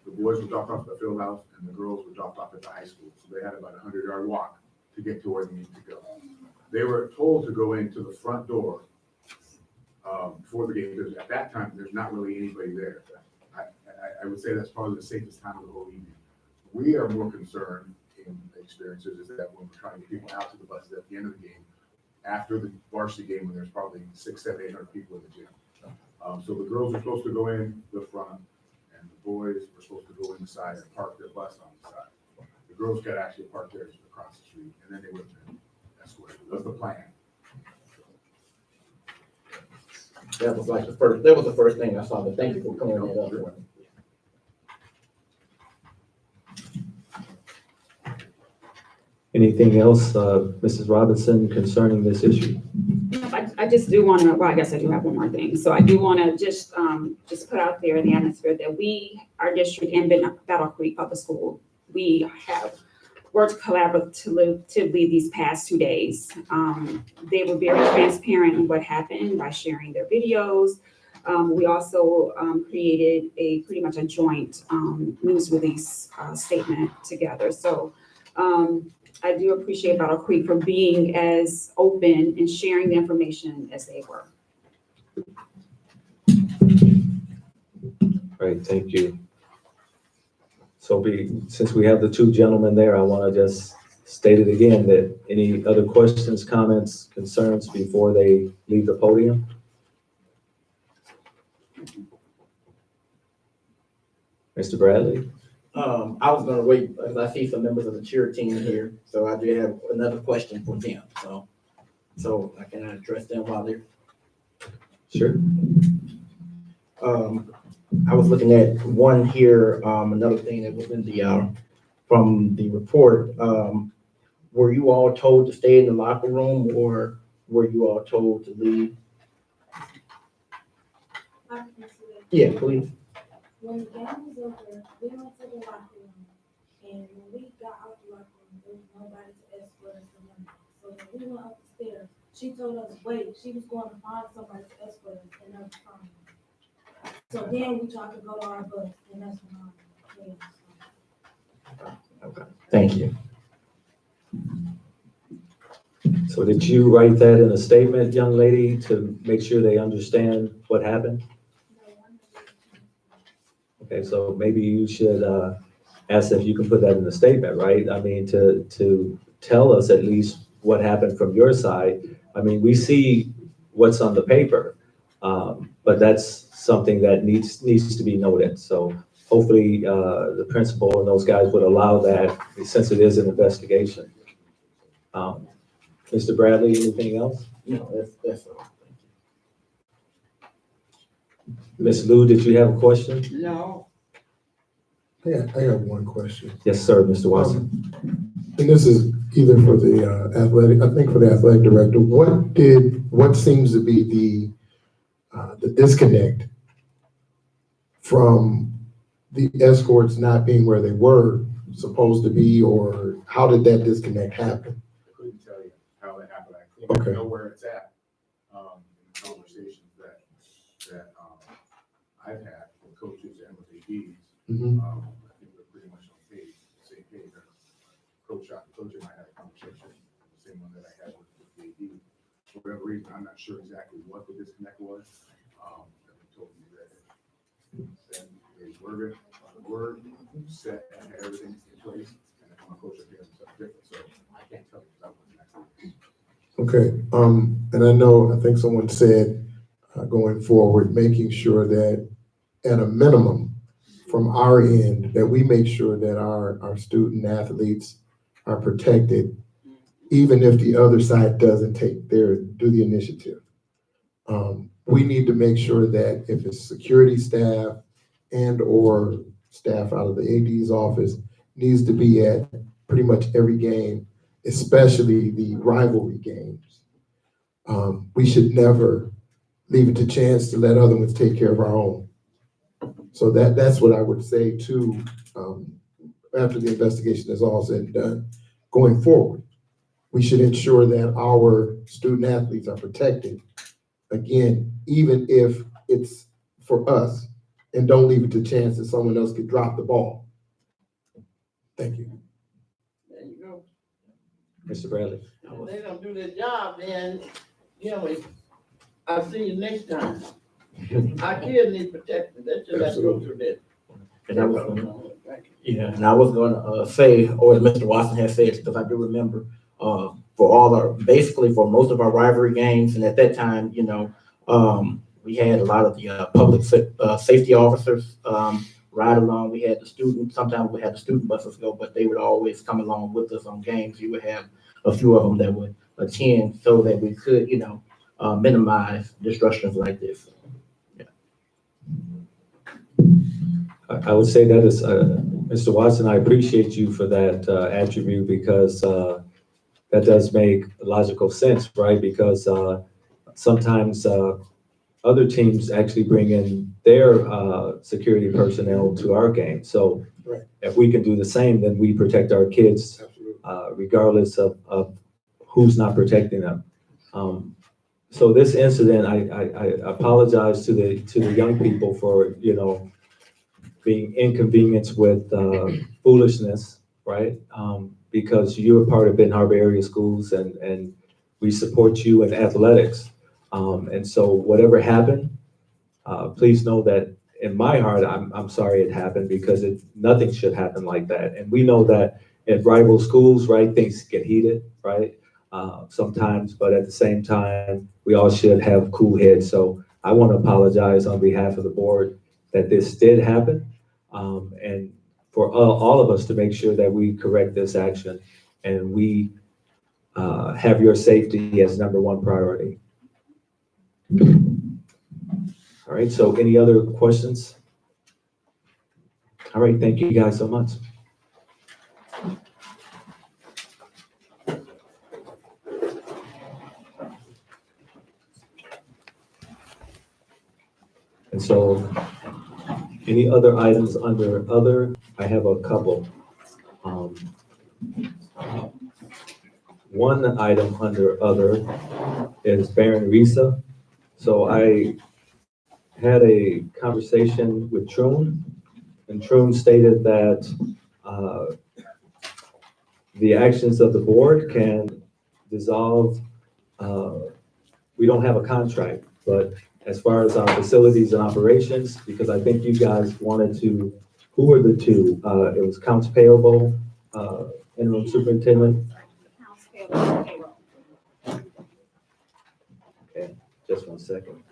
The boys were dropped off at the field house and the girls were dropped off at the high school. So they had about a 100-yard walk to get to where they needed to go. They were told to go into the front door before the game, because at that time, there's not really anybody there. I would say that's probably the safest time of the whole evening. We are more concerned in experiences is that when we're trying to get people out to the buses at the end of the game, after the varsity game, when there's probably 600, 700, 800 people in the gym. So the girls are supposed to go in the front, and the boys were supposed to go inside and park their bus on the side. The girls got actually parked there across the street, and then they would have been escorted. That's the plan. That was the first thing I saw, but thank you for clearing that up for me. Anything else, Mrs. Robinson, concerning this issue? I just do want to, well, I guess I do have one more thing. So I do want to just put out there in the atmosphere that our district and Battle Creek Public School, we have worked collaboratively these past 2 days. They were very transparent in what happened by sharing their videos. We also created pretty much a joint news release statement together. So I do appreciate Battle Creek for being as open and sharing the information as they were. Right, thank you. So since we have the two gentlemen there, I want to just state it again that any other questions, comments, concerns before they leave the podium? Mr. Bradley? I was gonna wait because I see some members of the cheer team here, so I do have another question for them. So I can address them while they're. Sure. I was looking at one here, another thing that was in the from the report, were you all told to stay in the locker room or were you all told to leave? Yeah, please. When the game was over, we went to the locker room, and when we got out the locker room, there was nobody to escort us or nothing. So when we went up the stairs, she told us, wait, she was going to find somebody to escort us, and never found us. So then we tried to go to our bus, and that's when came. Okay, thank you. So did you write that in a statement, young lady, to make sure they understand what happened? Okay, so maybe you should ask if you can put that in the statement, right? I mean, to tell us at least what happened from your side. I mean, we see what's on the paper, but that's something that needs to be noted. So hopefully the principal and those guys would allow that since it is an investigation. Mr. Bradley, anything else? No, that's all. Ms. Lou, did you have a question? No, Yeah, I have one question. Yes, sir, Mr. Watson. And this is either for the athletic, I think for the athletic director, what seems to be the disconnect from the escorts not being where they were supposed to be, or how did that disconnect happen? I couldn't tell you how that happened. I think Okay. I know where it's at. In conversations that I've had with coaches and with ADs, Mhm. I think we're pretty much on same page. Coach and I had a conversation, the same one that I had with the AD. For whatever reason, I'm not sure exactly what the disconnect was. They told me that they were set and had everything in place, and if my coach appears something different, so I can't tell you because I wasn't actually. Okay, and I know, I think someone said, going forward, making sure that at a minimum, from our end, that we make sure that our student athletes are protected, even if the other side doesn't do the initiative. We need to make sure that if it's security staff and or staff out of the AD's office needs to be at pretty much every game, especially the rivalry games. We should never leave it to chance to let other ones take care of our own. So that's what I would say too, after the investigation is all said and done. Going forward, we should ensure that our student athletes are protected. Again, even if it's for us, and don't leave it to chance that someone else could drop the ball. Thank you. there you go. Mr. Bradley. If they don't do their job, then, I'll see you next time. Our kids need protection, they just have to go through this. And I was gonna say, or as Mr. Watson has said, because I do remember, basically for most of our rivalry games, and at that time, we had a lot of the public safety officers ride along. We had the students, sometimes we had the student buses go, but they would always come along with us on games. You would have a few of them that would attend so that we could, minimize disruptions like this. I would say that is, Mr. Watson, I appreciate you for that attribute because that does make logical sense, right? Because sometimes other teams actually bring in their security personnel to our game. So Right. If we can do the same, then we protect our kids regardless of who's not protecting them. So this incident, I apologize to the young people for, being inconvenienced with foolishness, right? Because you're part of Benton Harbor area schools and we support you in athletics. And so whatever happened, please know that in my heart, I'm sorry it happened because nothing should happen like that. And we know that at rival schools, right, things get heated, right? Sometimes, but at the same time, we all should have cool heads. So I want to apologize on behalf of the board that this did happen. And for all of us to make sure that we correct this action and we have your safety as number one priority. All right, so any other questions? All right, thank you guys so much. And so, any other items under other? I have a couple. One item under other is Baron Risa. So I had a conversation with Troon, and Troon stated that the actions of the board can dissolve. We don't have a contract, but as far as our facilities and operations, because I think you guys wanted to, who were the two? It was accounts payable, interim superintendent. Accounts payable and payroll. Okay, just one second.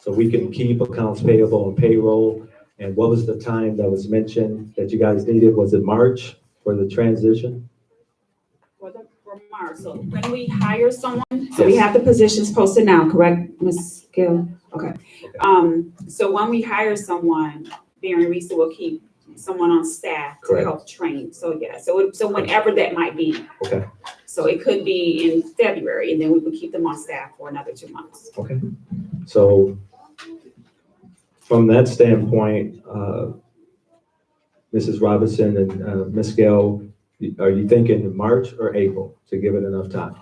So we can keep accounts payable and payroll. And what was the time that was mentioned that you guys needed? Was it March for the transition? For March, so when we hire someone, so we Yes. have the positions posted now, correct, Ms. Gill? Okay. So when we hire someone, Baron Risa will keep someone on staff to Correct. help train. So yeah, so whenever that might be. Okay. So it could be in February, and then we would keep them on staff for another 2 months. Okay. So from that standpoint, Mrs. Robinson and Ms. Gale, are you thinking March or April to give it enough time?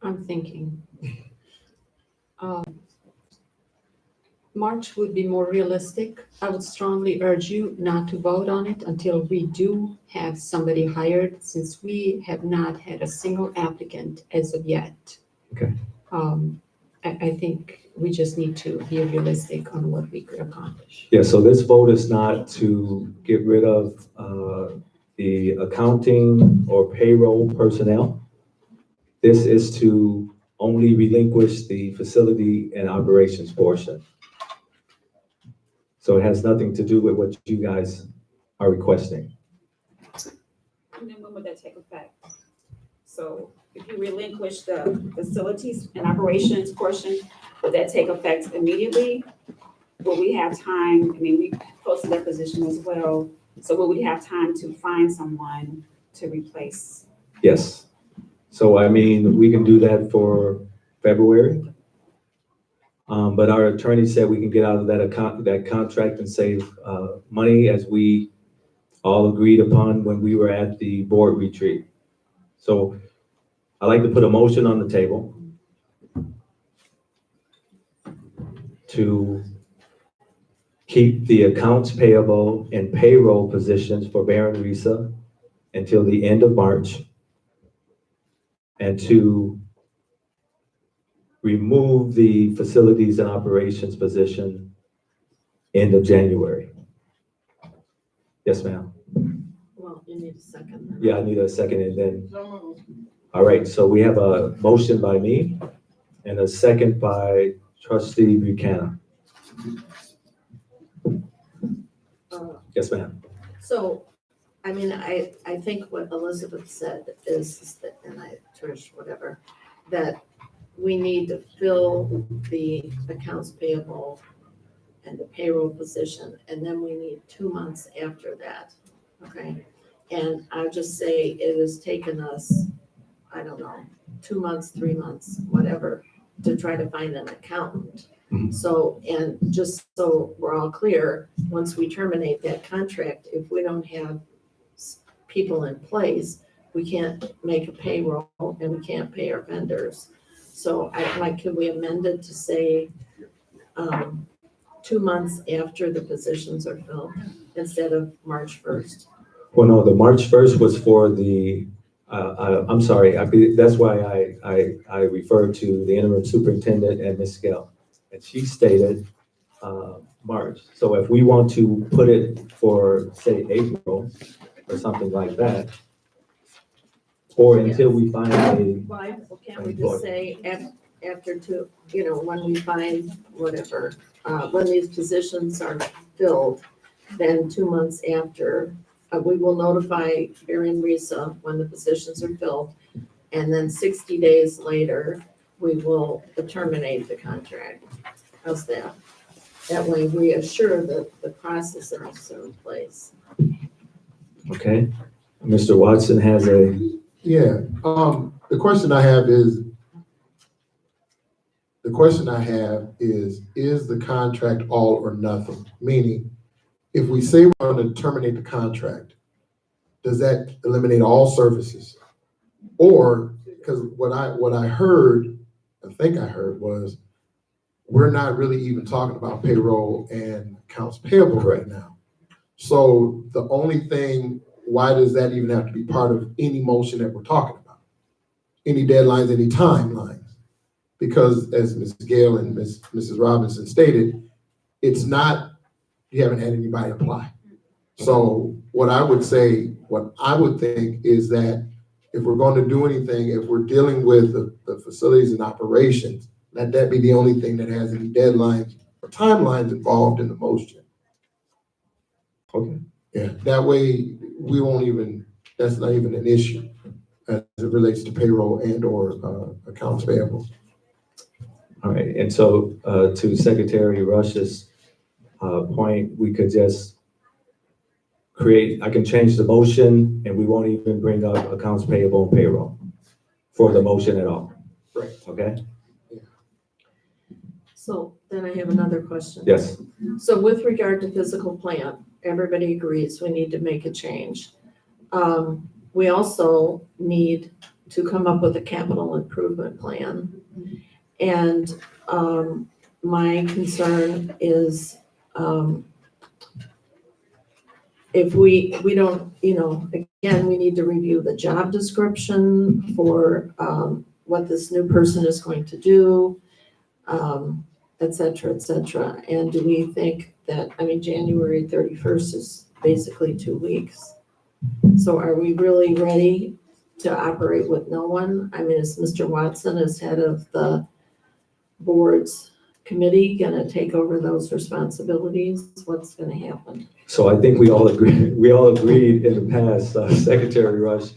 I'm thinking. March would be more realistic. I would strongly urge you not to vote on it until we do have somebody hired, since we have not had a single applicant as of yet. Okay. I think we just need to be realistic on what we could accomplish. Yeah, so this vote is not to get rid of the accounting or payroll personnel. This is to only relinquish the facility and operations portion. So it has nothing to do with what you guys are requesting. And then when would that take effect? So if you relinquish the facilities and operations portion, would that take effect immediately? Will we have time, I mean, we posted that position as well, so will we have time to find someone to replace? Yes. So I mean, we can do that for February. But our attorney said we can get out of that contract and save money, as we all agreed upon when we were at the board retreat. So I'd like to put a motion on the table to keep the accounts payable and payroll positions for Baron Risa until the end of March, and to remove the facilities and operations position end of January. Yes, ma'am. Well, you need a second. then. Yeah, I need a second, and then, So, all right, so we have a motion by me and a second by trustee Buchanan. Yes, ma'am. So, I mean, I think what Elizabeth said is that, and Trish, whatever, that we need to fill the accounts payable and the payroll position, and then we need 2 months after that, okay? And I would just say it has taken us, I don't know, 2 months, 3 months, whatever, to try to find an accountant. So, and just so we're all clear, once we terminate that contract, if we don't have people in place, we can't make a payroll and we can't pay our vendors. So could we amend it to say, 2 months after the positions are filled instead of March 1st? Well, no, the March 1st was for the, I'm sorry, that's why I referred to the interim superintendent and Ms. Gale. And she stated March. So if we want to put it for, say, April or something like that, or until we find a, Why, can't we just say after two, when we find whatever, when these positions are filled, then 2 months after, we will notify Baron Risa when the positions are filled, and then 60 days later, we will terminate the contract. How's that? That way we assure that the processes are in place. Okay, Mr. Watson has a, Yeah, the question I have is the contract all or nothing? Meaning, if we say we're gonna terminate the contract, does that eliminate all services? Or, because what I heard, I think I heard was, we're not really even talking about payroll and accounts payable right now. So the only thing, why does that even have to be part of any motion that we're talking about? Any deadlines, any timelines? Because as Ms. Gale and Mrs. Robinson stated, it's not, you haven't had anybody apply. So what I would think is that if we're going to do anything, if we're dealing with the facilities and operations, let that be the only thing that has any deadlines or timelines involved in the motion. okay, Yeah, that way we won't even, that's not even an issue as it relates to payroll and or accounts payable. all right. And so to Secretary Rush's point, we could just I can change the motion and we won't even bring up accounts payable and payroll for the motion at all. Right. Okay? So then I have another question. Yes. So with regard to physical plant, everybody agrees we need to make a change. We also need to come up with a capital improvement plan. And my concern is if we don't, again, we need to review the job description for what this new person is going to do, et cetera, et cetera. And do we think that, January 31st is basically 2 weeks. So are we really ready to operate with no one? Is Mr. Watson, as head of the board's committee, gonna take over those responsibilities? What's gonna happen? So I think we all agreed in the past, Secretary Rush,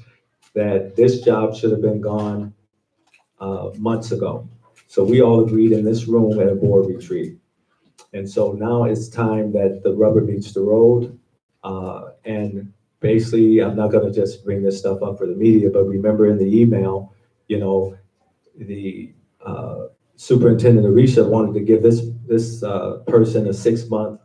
that this job should have been gone months ago. So we all agreed in this room at a board retreat. And so now it's time that the rubber meets the road. And basically, I'm not gonna just bring this stuff up for the media, but remember in the email, the Superintendent Arisha wanted to give this person a 6-month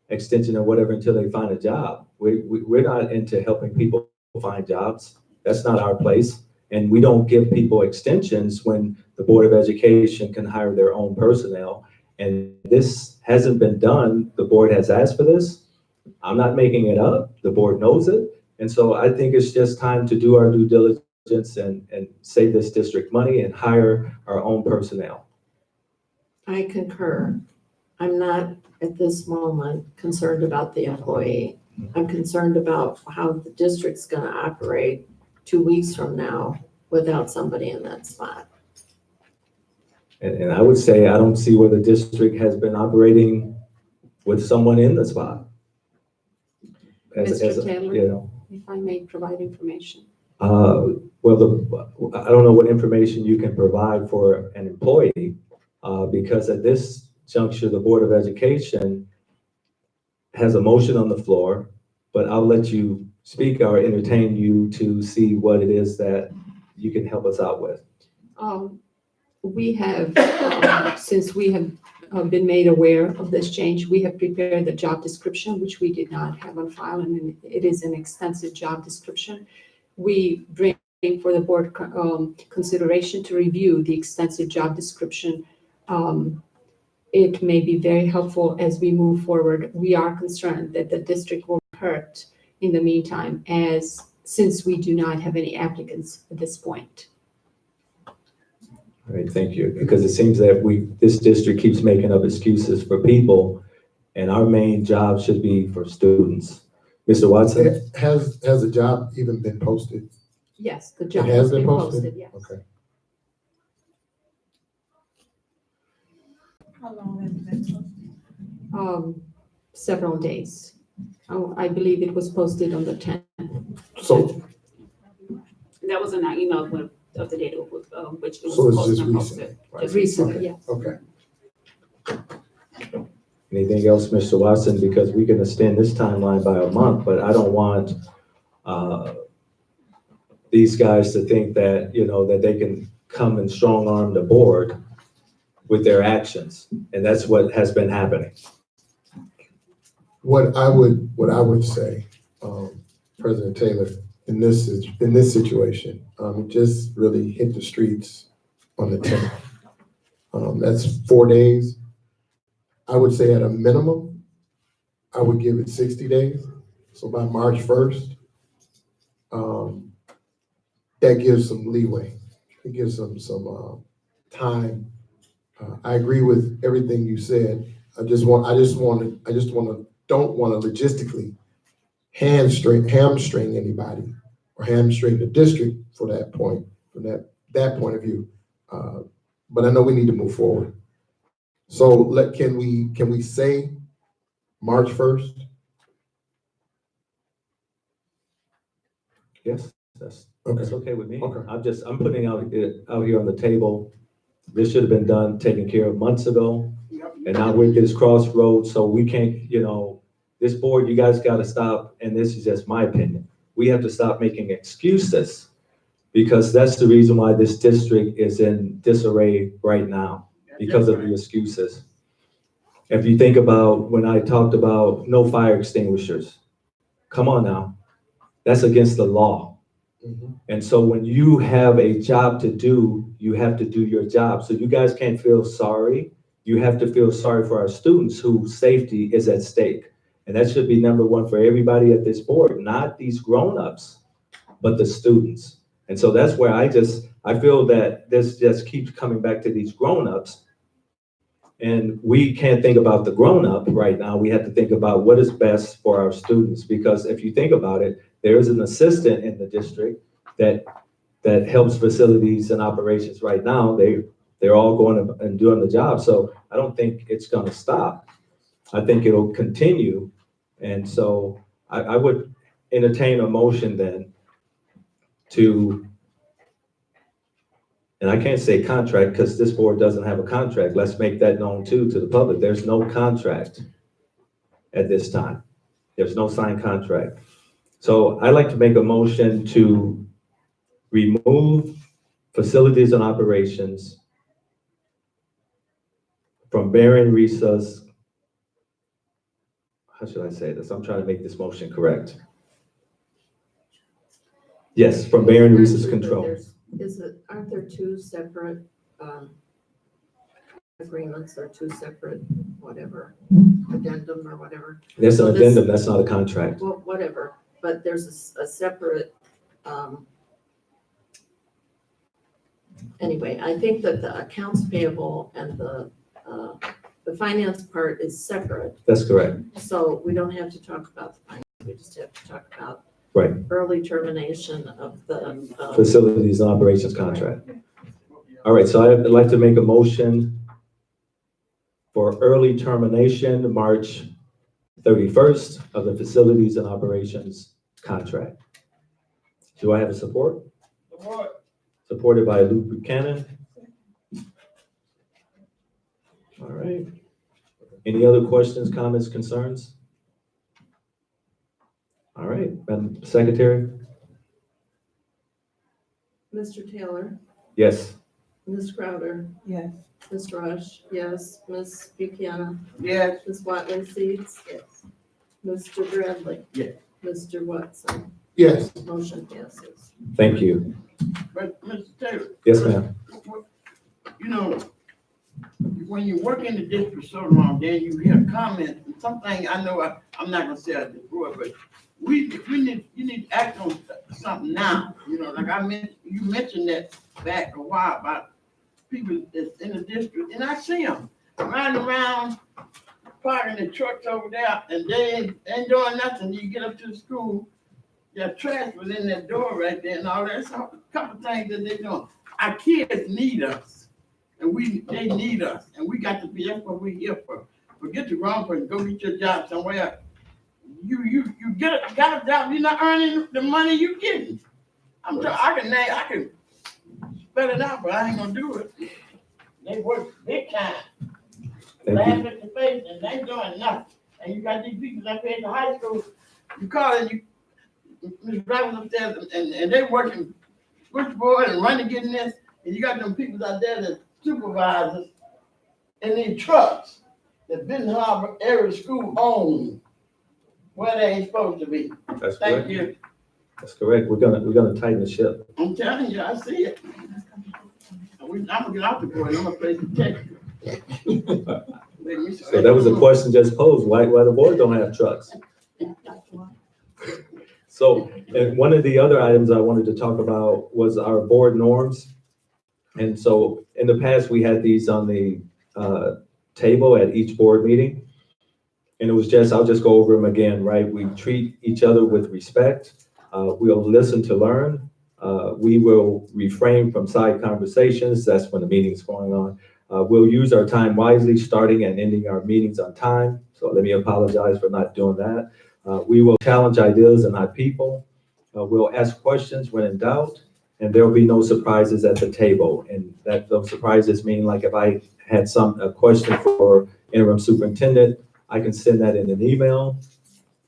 extension or whatever until they find a job. We're not into helping people find jobs. That's not our place. And we don't give people extensions when the Board of Education can hire their own personnel. And this hasn't been done. The board has asked for this. I'm not making it up. The board knows it. And so I think it's just time to do our due diligence and save this district money and hire our own personnel. I concur. I'm not at this moment concerned about the employee. I'm concerned about how the district's gonna operate 2 weeks from now without somebody in that spot. And I would say, I don't see where the district has been operating with someone in the spot. Mr. Taylor, if I may provide information. Well, I don't know what information you can provide for an employee, because at this juncture, the Board of Education has a motion on the floor, but I'll let you speak or entertain you to see what it is that you can help us out with. We have, since we have been made aware of this change, we have prepared the job description, which we did not have on file, and it is an extensive job description. We bring for the board consideration to review the extensive job description. It may be very helpful as we move forward. We are concerned that the district will hurt in the meantime, since we do not have any applicants at this point. All right, thank you. Because it seems that this district keeps making up excuses for people, and our main job should be for students. Mr. Watson? Has the job even been posted? Yes, the job It has been posted? yes. Okay. How long has it been posted? Several days. I believe it was posted on the 10th. So, That was in our email of the date of which it was so it's supposed just to be recent? posted. Right. Recently, Okay, yes. Okay. Anything else, Mr. Watson? Because we can extend this timeline by a month, but I don't want these guys to think that, that they can come and strong arm the board with their actions. And that's what has been happening. What I would say, President Taylor, in this situation, it just really hit the streets on the 10th. That's 4 days. I would say at a minimum, I would give it 60 days. So by March 1st, that gives some leeway. It gives them some time. I agree with everything you said. Don't want to logistically hamstring anybody or hamstring the district from that point of view. But I know we need to move forward. So can we say March 1st? Yes, that's Okay. okay with me. Okay. I'm putting out here on the table. This should have been taken care of months ago. And now we're at this crossroads, so we can't, this board, you guys got to stop. And this is just my opinion. We have to stop making excuses, because that's the reason why this district is in disarray right now, because of the excuses. If you think about when I talked about no fire extinguishers, come on now, that's against the law. Mm-hmm. And so when you have a job to do, you have to do your job. So you guys can't feel sorry. You have to feel sorry for our students whose safety is at stake. And that should be number one for everybody at this board, not these grown-ups, but the students. And so that's where I feel that this just keeps coming back to these grown-ups. And we can't think about the grown-up right now. We have to think about what is best for our students. Because if you think about it, there is an assistant in the district that helps facilities and operations right now. They're all going and doing the job. So I don't think it's going to stop. I think it'll continue. And so I would entertain a motion then to, and I can't say contract because this board doesn't have a contract. Let's make that known too to the public. There's no contract at this time. There's no signed contract. So I'd like to make a motion to remove facilities and operations from Baron Risa's, how should I say this? I'm trying to make this motion correct. Yes, from Baron Risa's control. Aren't there two separate agreements or two separate whatever, addendum or whatever? There's So an this- addendum, that's not a contract. Well, whatever, but there's a separate, anyway, I think that the accounts payable and the finance part is separate. That's correct. So we don't have to talk about the finance, we just have to talk about Right. early termination of the. Facilities and operations contract. All right, so I'd like to make a motion for early termination, March 31st of the facilities and operations contract. Do I have a support? Support. Supported by Luke Buchanan. All right. Any other questions, comments, concerns? All right, Madam Secretary? Mr. Taylor, Yes. Ms. Crowder, Yes. Ms. Rush, yes, Ms. Buchanan, Yes. Ms. Watley Seeds, yes. Mr. Bradley. Yes. Mr. Watson, Yes. motion passes. Thank you. But Mr. Taylor. Yes, ma'am. You know, when you work in the district so long, then you hear comments, and something I know, I'm not gonna say I before, but you need to act on something now. You know, like you mentioned that back a while about people that's in the district, and I see them riding around, parking the trucks over there, and they ain't doing nothing. You get up to the school, their trash was in that door right there and all that. So a couple things that they doing. Our kids need us, and they need us, and we got to be, that's what we're here for. Forget the wrong person, go get your job somewhere. You got a job, you're not earning the money you getting. I can spell it out, but I ain't gonna do it. They work big time. Laugh at the face and they ain't doing nothing. And you got these people up here in the high school, you call it, Ms. Robinson upstairs, and they working switchboard and running, getting this, and you got them people out there that supervisors in these trucks that Benton Harbor area school owns, where they ain't supposed to be. That's Thank correct. you. That's correct. We're gonna tighten the ship. I'm telling you, I see it. I'm gonna get out the board, I'm gonna play some Texas. So that was a question just posed, why the board don't have trucks? So, and one of the other items I wanted to talk about was our board norms. And so in the past, we had these on the table at each board meeting. And it was just, I'll just go over them again, right? We treat each other with respect. We'll listen to learn. We will refrain from side conversations. That's when the meeting's going on. We'll use our time wisely, starting and ending our meetings on time. So let me apologize for not doing that. We will challenge ideas and not people. We'll ask questions when in doubt, and there'll be no surprises at the table. And that those surprises mean, like, if I had a question for interim superintendent, I can send that in an email.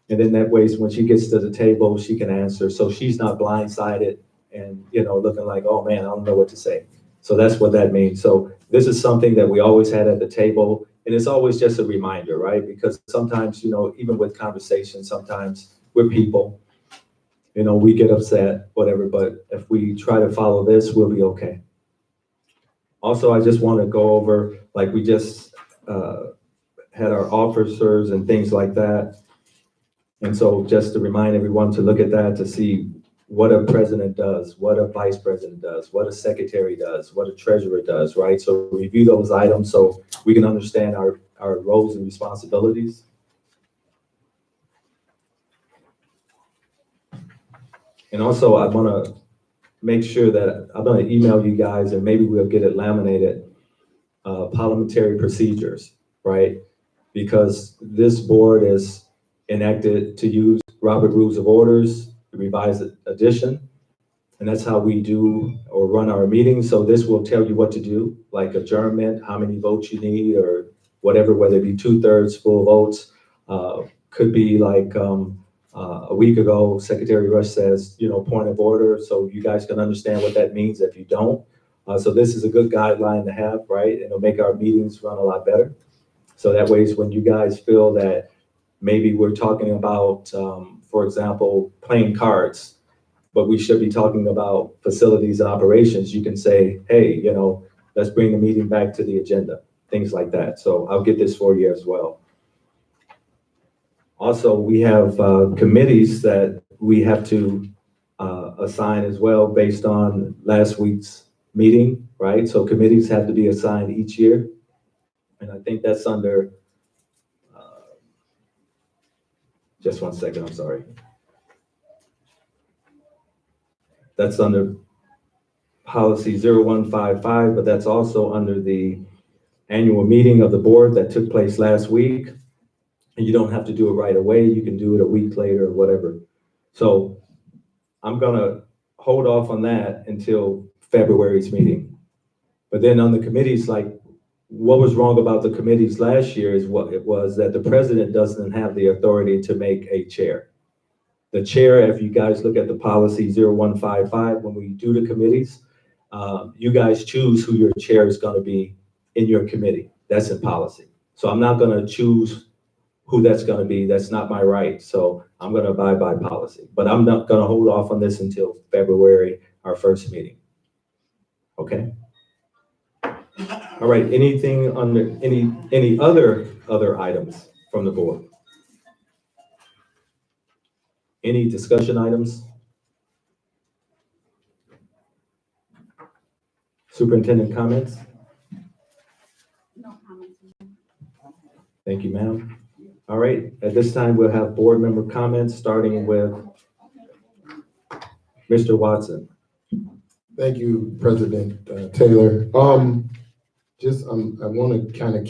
And then that way, when she gets to the table, she can answer. So she's not blindsided and, looking like, oh man, I don't know what to say. So that's what that means. So this is something that we always had at the table. And it's always just a reminder, right? Because sometimes, even with conversations, sometimes we're people, we get upset, whatever. But if we try to follow this, we'll be okay. Also, I just want to go over, like we just had our officers and things like that. And so just to remind everyone to look at that, to see what a president does, what a vice president does, what a secretary does, what a treasurer does, right? So review those items so we can understand our roles and responsibilities. And also, I want to make sure that I'm going to email you guys, and maybe we'll get it laminated, parliamentary procedures, right? Because this board is enacted to use Robert Rules of Orders, the revised edition, and that's how we do or run our meetings. So this will tell you what to do, like adjournment, how many votes you need, or whatever, whether it be 2/3 full votes. Could be like a week ago, Secretary Rush says, point of order, so you guys can understand what that means if you don't. So this is a good guideline to have, right? And it'll make our meetings run a lot better. So that way, when you guys feel that maybe we're talking about, for example, playing cards, but we should be talking about facilities and operations, you can say, hey, let's bring the meeting back to the agenda, things like that. So I'll get this for you as well. Also, we have committees that we have to assign as well based on last week's meeting, right? So committees have to be assigned each year. And I think that's under, just one second, I'm sorry. That's under policy 0155, but that's also under the annual meeting of the board that took place last week. And you don't have to do it right away. You can do it a week later or whatever. So I'm gonna hold off on that until February's meeting. But then on the committees, like, what was wrong about the committees last year is what it was that the president doesn't have the authority to make a chair. The chair, if you guys look at the policy 0155, when we do the committees, you guys choose who your chair is going to be in your committee. That's in policy. So I'm not going to choose who that's going to be. That's not my right. So I'm going to abide by policy. But I'm not going to hold off on this until February, our first meeting. Okay? All right. Anything under any other items from the board? Any discussion items? Superintendent comments? No comments. Thank you, ma'am. All right, at this time, we'll have board member comments, starting with Mr. Watson. Thank you, President Taylor. I want to kind of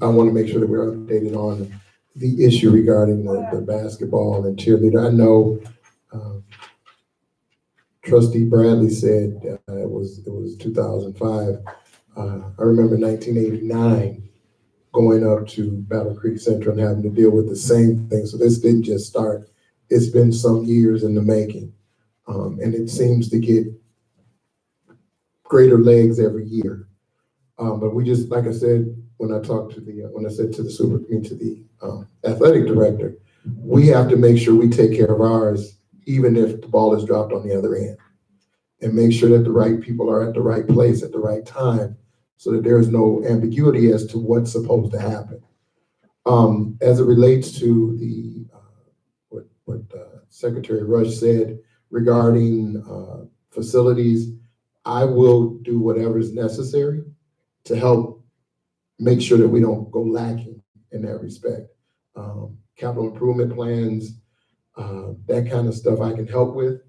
I want to make sure that we're updated on the issue regarding the basketball and cheerleader. I know Trustee Bradley said it was 2005. I remember 1989 going up to Battle Creek Central and having to deal with the same thing. So this didn't just start. It's been some years in the making. And it seems to get greater legs every year. But we just, like I said, when I talked to when I said to the athletic director, we have to make sure we take care of ours, even if the ball is dropped on the other end, and make sure that the right people are at the right place at the right time, so that there is no ambiguity as to what's supposed to happen. As it relates to the what Secretary Rush said regarding facilities, I will do whatever is necessary to help make sure that we don't go lacking in that respect. Capital improvement plans, that kind of stuff I can help with.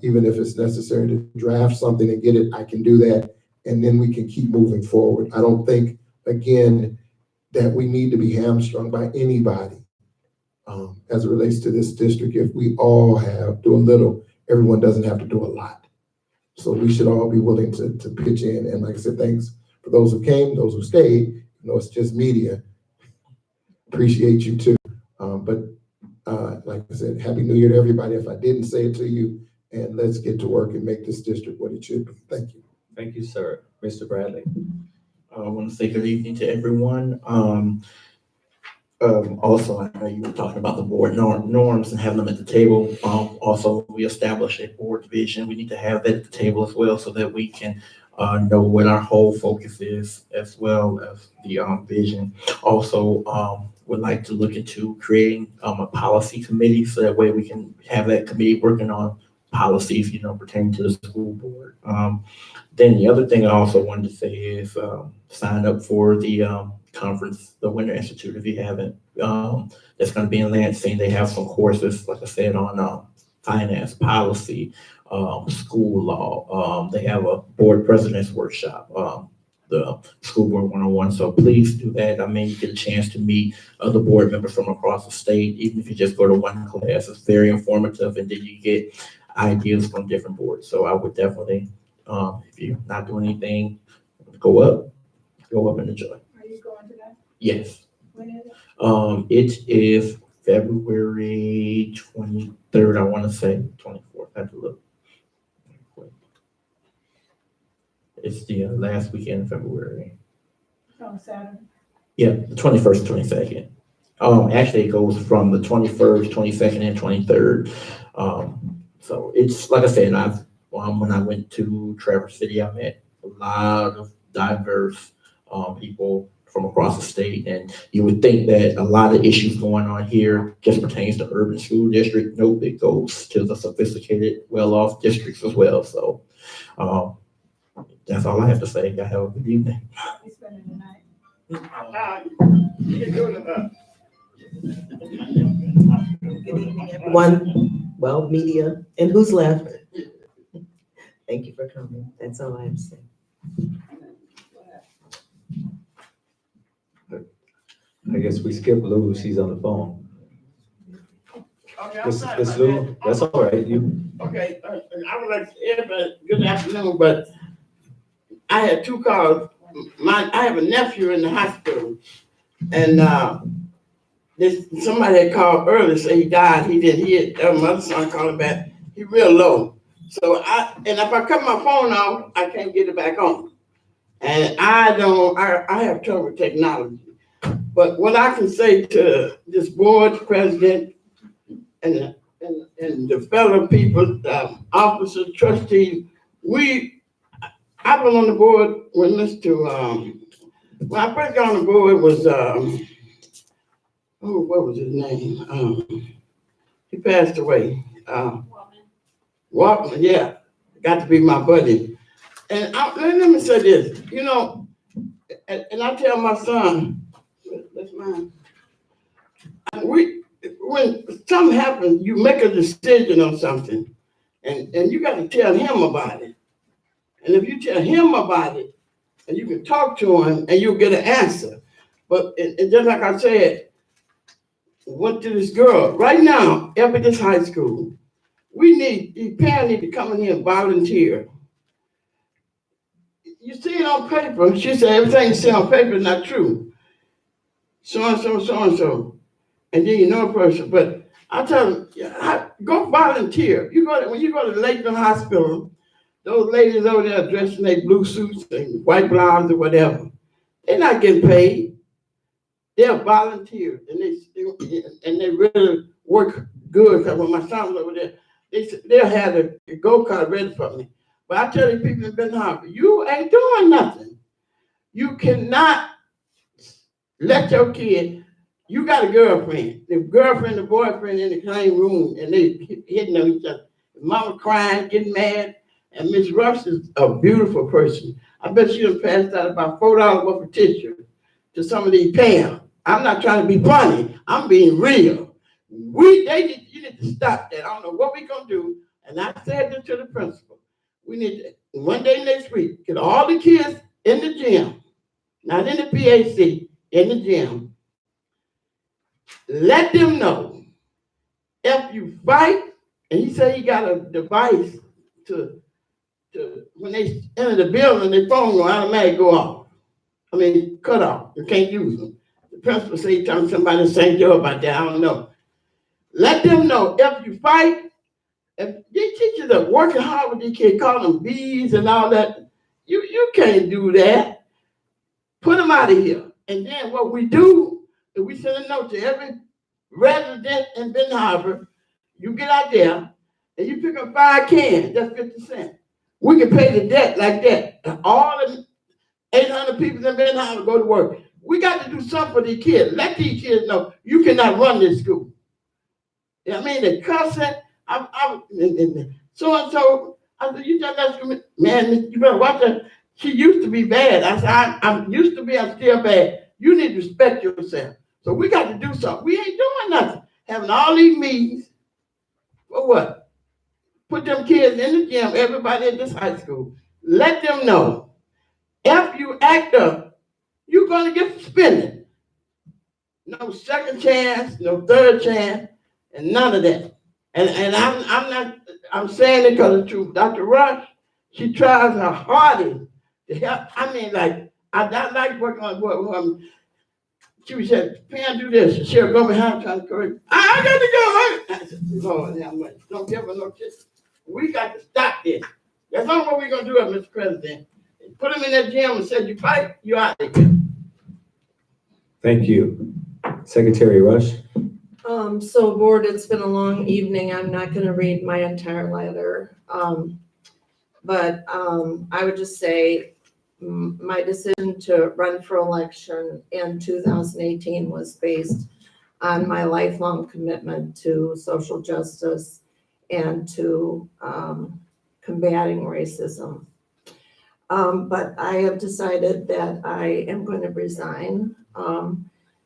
Even if it's necessary to draft something and get it, I can do that. And then we can keep moving forward. I don't think, again, that we need to be hamstrung by anybody as it relates to this district. If we all do a little, everyone doesn't have to do a lot. So we should all be willing to pitch in. And like I said, thanks for those who came, those who stayed. You know, it's just media. Appreciate you too. Like I said, Happy New Year to everybody if I didn't say it to you, and let's get to work and make this district what it should be. Thank you. Thank you, sir. Mr. Bradley. I want to say good evening to everyone. Also, I know you were talking about the board norms and having them at the table. Also, we established a board division. We need to have that at the table as well, so that we can know what our whole focus is, as well as the vision. Also, would like to look into creating a policy committee, so that way we can have that committee working on policies, pertaining to the school board. Then the other thing I also wanted to say is sign up for the conference, the Winter Institute, if you haven't. That's going to be in Lansing. They have some courses, like I said, on finance, policy, school law. They have a board president's workshop, the School Board 101. So please do that. I mean, you get a chance to meet other board members from across the state, even if you just go to one class. It's very informative, and then you get ideas from different boards. So I would definitely, if you're not doing anything, go up and enjoy. Are you going to that? Yes. When is it? It is February 23rd, I want to say, 24th. I have to look. It's the last weekend in February. It's on Saturday. Yeah, the 21st and 22nd. Actually, it goes from the 21st, 22nd, and 23rd. So it's, like I said, when I went to Traverse City, I met a lot of diverse people from across the state, and you would think that a lot of issues going on here just pertains to urban school district. Nope, it goes to the sophisticated, well-off districts as well. So that's all I have to say. Y'all have a good evening. You spending the night? You can do it. Good evening, everyone. Well, media, and who's left? Thank you for coming. That's all I have to say. I guess we skipped Lou. She's on the phone. Okay, I'm Miss sorry about Lou, that. that's all right. Okay, I would like to say everybody good afternoon, but I had two calls. I have a nephew in the hospital, and somebody had called early, say he died. He didn't hear. My other son called him back. He real low. So if I cut my phone off, I can't get it back on. And I have trouble with technology. But what I can say to this board president and the fellow people, officers, trustees, I've been on the board when when I first got on the board, it was, what was his name? He passed away. Walkman, yeah, got to be my buddy. And let me say this, and I tell my son, that's mine. When something happens, you make a decision on something, and you got to tell him about it. And if you tell him about it, and you can talk to him, and you'll get an answer. But and just like I said, went to this girl right now up at this high school. The parents need to come in here and volunteer. You see it on paper. She said everything you see on paper is not true. so-and-so, so-and-so. And then you know a person, but I tell them, yeah, go volunteer. When you go to the Lakeland Hospital, those ladies over there dressed in their blue suits and white blouses or whatever, they're not getting paid. They're volunteers, and they really work good. Because when my son was over there, they'll have a go-kart ready for me. But I tell you, people in Ben Harbor, you ain't doing nothing. You cannot let your kid. You got a girlfriend. The girlfriend and boyfriend in the same room, and they hitting on each other. Mama crying, getting mad, and Miss Rush is a beautiful person. I bet she done passed out about $4 worth of tissue to some of these parents. I'm not trying to be funny. I'm being real. You need to stop that. I don't know what we gonna do. And I said this to the principal. We need to, one day next week, get all the kids in the gym, not in the PAC, in the gym. Let them know if you fight, and he said he got a device to when they enter the building, their phone will automatically go off. I mean, cut off. You can't use them. The principal said he telling somebody in St. Joe about that. I don't know. Let them know if you fight, if these teachers are working hard with these kids, call them bees and all that, you can't do that. Put them out of here. And then what we do is we send a note to every resident in Ben Harbor. You get out there and you pick up 5 cans, that's 50 cents. We can pay the debt like that. And all the 800 people in Ben Harbor go to work. We got to do something for these kids. Let these kids know you cannot run this school. You know what I mean? They cussing. So-and-so, I said, you just ask me, man, you better watch her. She used to be bad. I said, I'm used to be, I'm still bad. You need to respect yourself. So we got to do something. We ain't doing nothing. Having all these meetings for what? Put them kids in the gym, everybody at this high school. Let them know. If you act up, you're going to get suspended. No second chance, no third chance, and none of that. And I'm saying it because of the truth. Dr. Rush, she tries her hardest to help. I mean, like, I like working on what she would say, Pam, do this. And she'll go behind trying to correct. I got to go. I said, Lord, how much? Don't give her no kiss. We got to stop this. That's not what we're going to do, Mr. President. Put them in that gym and say, you fight, you're out there. Thank you. Secretary Rush. So board, it's been a long evening. I'm not gonna read my entire letter. But I would just say my decision to run for election in 2018 was based on my lifelong commitment to social justice and to combating racism. But I have decided that I am going to resign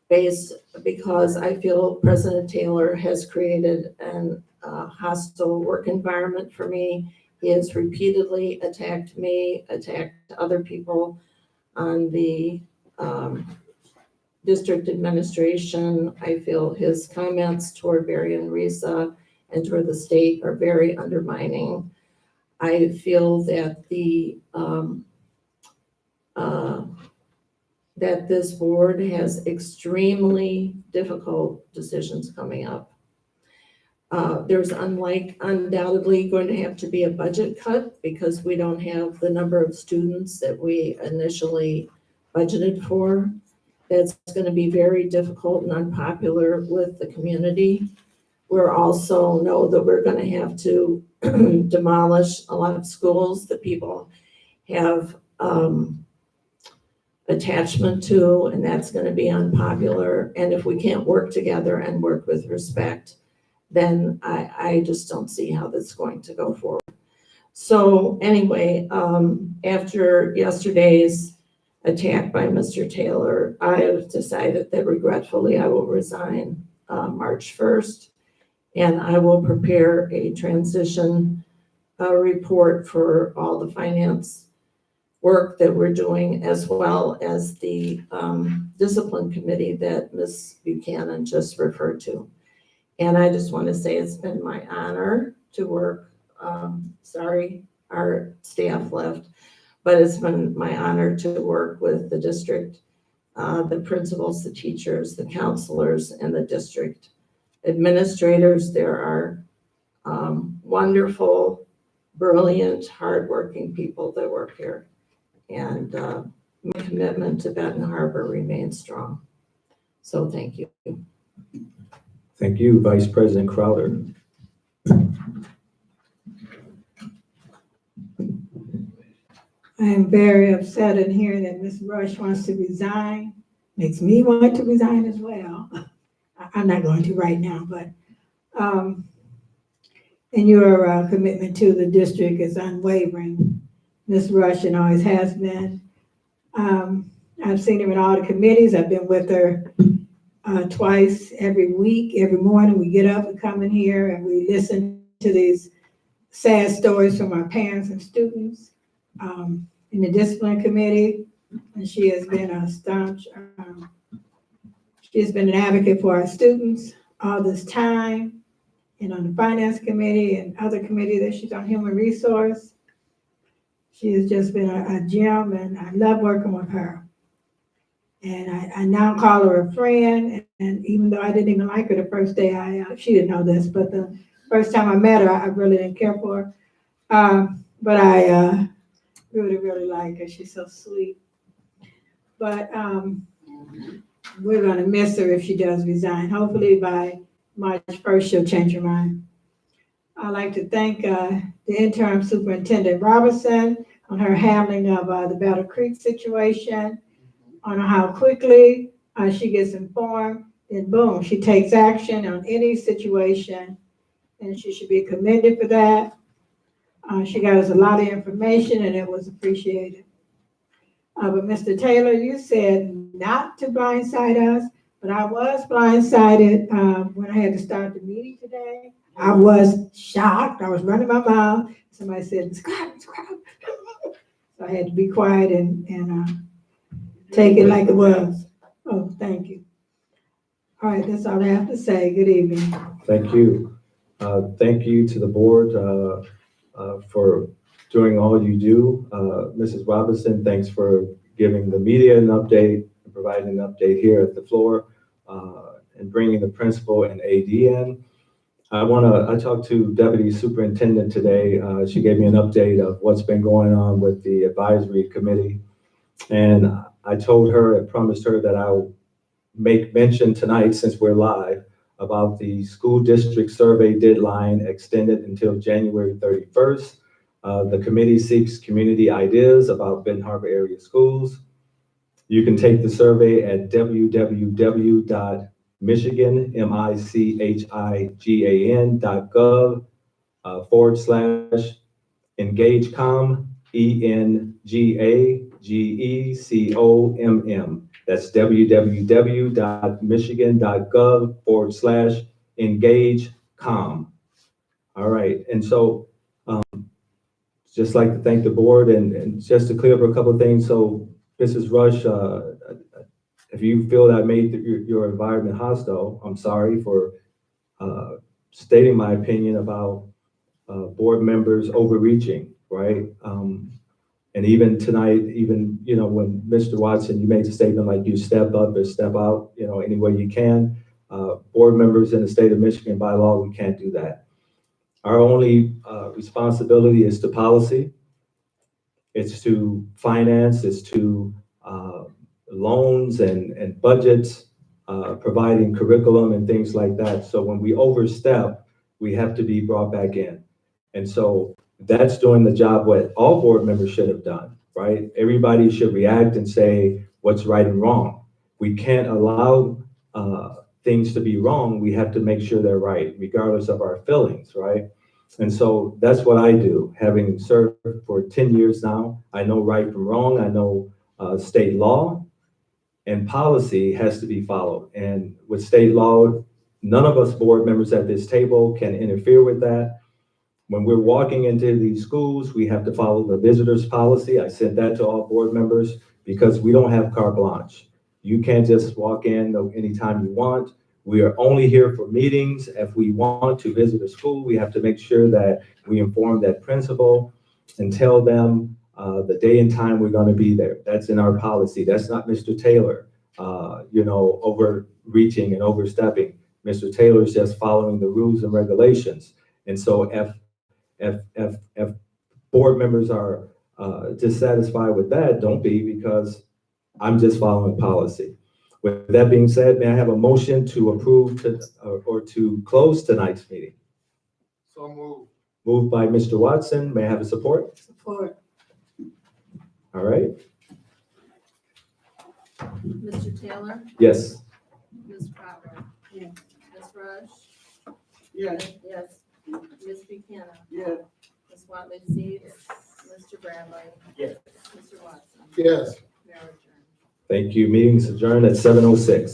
because I feel President Taylor has created an hostile work environment for me. He has repeatedly attacked me, attacked other people on the district administration. I feel his comments toward Barry and Risa and toward the state are very undermining. I feel that that this board has extremely difficult decisions coming up. There's undoubtedly going to have to be a budget cut because we don't have the number of students that we initially budgeted for. That's going to be very difficult and unpopular with the community. We're also know that we're going to have to demolish a lot of schools that people have attachment to, and that's going to be unpopular. And if we can't work together and work with respect, then I just don't see how this is going to go forward. So anyway, after yesterday's attack by Mr. Taylor, I have decided that regretfully I will resign March 1st, and I will prepare a transition report for all the finance work that we're doing, as well as the discipline committee that Ms. Buchanan just referred to. And I just want to say it's been my honor to work. Sorry, our staff left, but it's been my honor to work with the district the principals, the teachers, the counselors, and the district administrators. There are wonderful, brilliant, hardworking people that work here. And my commitment to Benton Harbor remains strong. So thank you. Thank you, Vice President Crowder. I am very upset in hearing that Ms. Rush wants to resign. Makes me want to resign as well. I'm not going to right now, but, and your commitment to the district is unwavering. Ms. Rush, and always has been. I've seen her in all the committees. I've been with her twice every week. Every morning we get up, we come in here and we listen to these sad stories from our parents and students. In the discipline committee, and she has been a staunch, she has been an advocate for our students all this time, and on the finance committee and other committees that she's on, human resource. She has just been a gem, and I love working with her. And I now call her a friend, and even though I didn't even like her the first day, she didn't know this, but the first time I met her, I really didn't care for her. But I really like her. She's so sweet. But we're gonna miss her if she does resign. Hopefully by March 1st, she'll change her mind. I'd like to thank the interim superintendent Robertson on her handling of the Battle Creek situation, on how quickly she gets informed, and boom, she takes action on any situation, and she should be commended for that. She got us a lot of information, and it was appreciated. But Mr. Taylor, you said not to blindside us, but I was blindsided when I had to start the meeting today. I was shocked. I was running my mouth. Somebody said, "It's quiet, it's quiet." So I had to be quiet and take it like it was. Oh, thank you. All right, that's all I have to say. Good evening. Thank you. Thank you to the board for doing all you do. Mrs. Robinson, thanks for giving the media an update and providing an update here at the floor and bringing the principal and AD in. I talked to Deputy Superintendent today. She gave me an update of what's been going on with the advisory committee. And I told her, I promised her that I'll make mention tonight, since we're live, about the school district survey deadline extended until January 31st. The committee seeks community ideas about Benton Harbor area schools. You can take the survey at www.michigan.gov/EngageComm, ENGAGECOMM. That's www.michigan.gov/EngageComm. All right, and so just like to thank the board and just to clear up a couple of things. So Mrs. Rush, if you feel that I made your environment hostile, I'm sorry for stating my opinion about board members overreaching, right? And even tonight, even, when Mr. Watson, you made a statement like you step up or step out, any way you can. Board members in the state of Michigan, by law, we can't do that. Our only responsibility is to policy. It's to finance, it's to loans and budgets, providing curriculum and things like that. So when we overstep, we have to be brought back in. And so that's doing the job what all board members should have done, right? Everybody should react and say what's right and wrong. We can't allow things to be wrong. We have to make sure they're right, regardless of our feelings, right? And so that's what I do. Having served for 10 years now, I know right from wrong. I know state law and policy has to be followed. And with state law, none of us board members at this table can interfere with that. When we're walking into these schools, we have to follow the visitors policy. I sent that to all board members because we don't have carte blanche. You can't just walk in anytime you want. We are only here for meetings. If we want to visit a school, we have to make sure that we inform that principal and tell them the day and time we're going to be there. That's in our policy. That's not Mr. Taylor. overreaching and overstepping. Mr. Taylor's just following the rules and regulations. And so if board members are dissatisfied with that, don't be, because I'm just following policy. With that being said, may I have a motion to approve or to close tonight's meeting? So moved. Moved by Mr. Watson. May I have a support? Support. All right. Mr. Taylor? Yes. Ms. Crowder? Yeah. Ms. Rush? Yes, Yes. Ms. Buchanan? yes. Ms. Watley Seeds? Mr. Bradley? Yes. Mr. Watson? Yes. Mayor adjourned. Thank you. Meeting's adjourned at 7:06.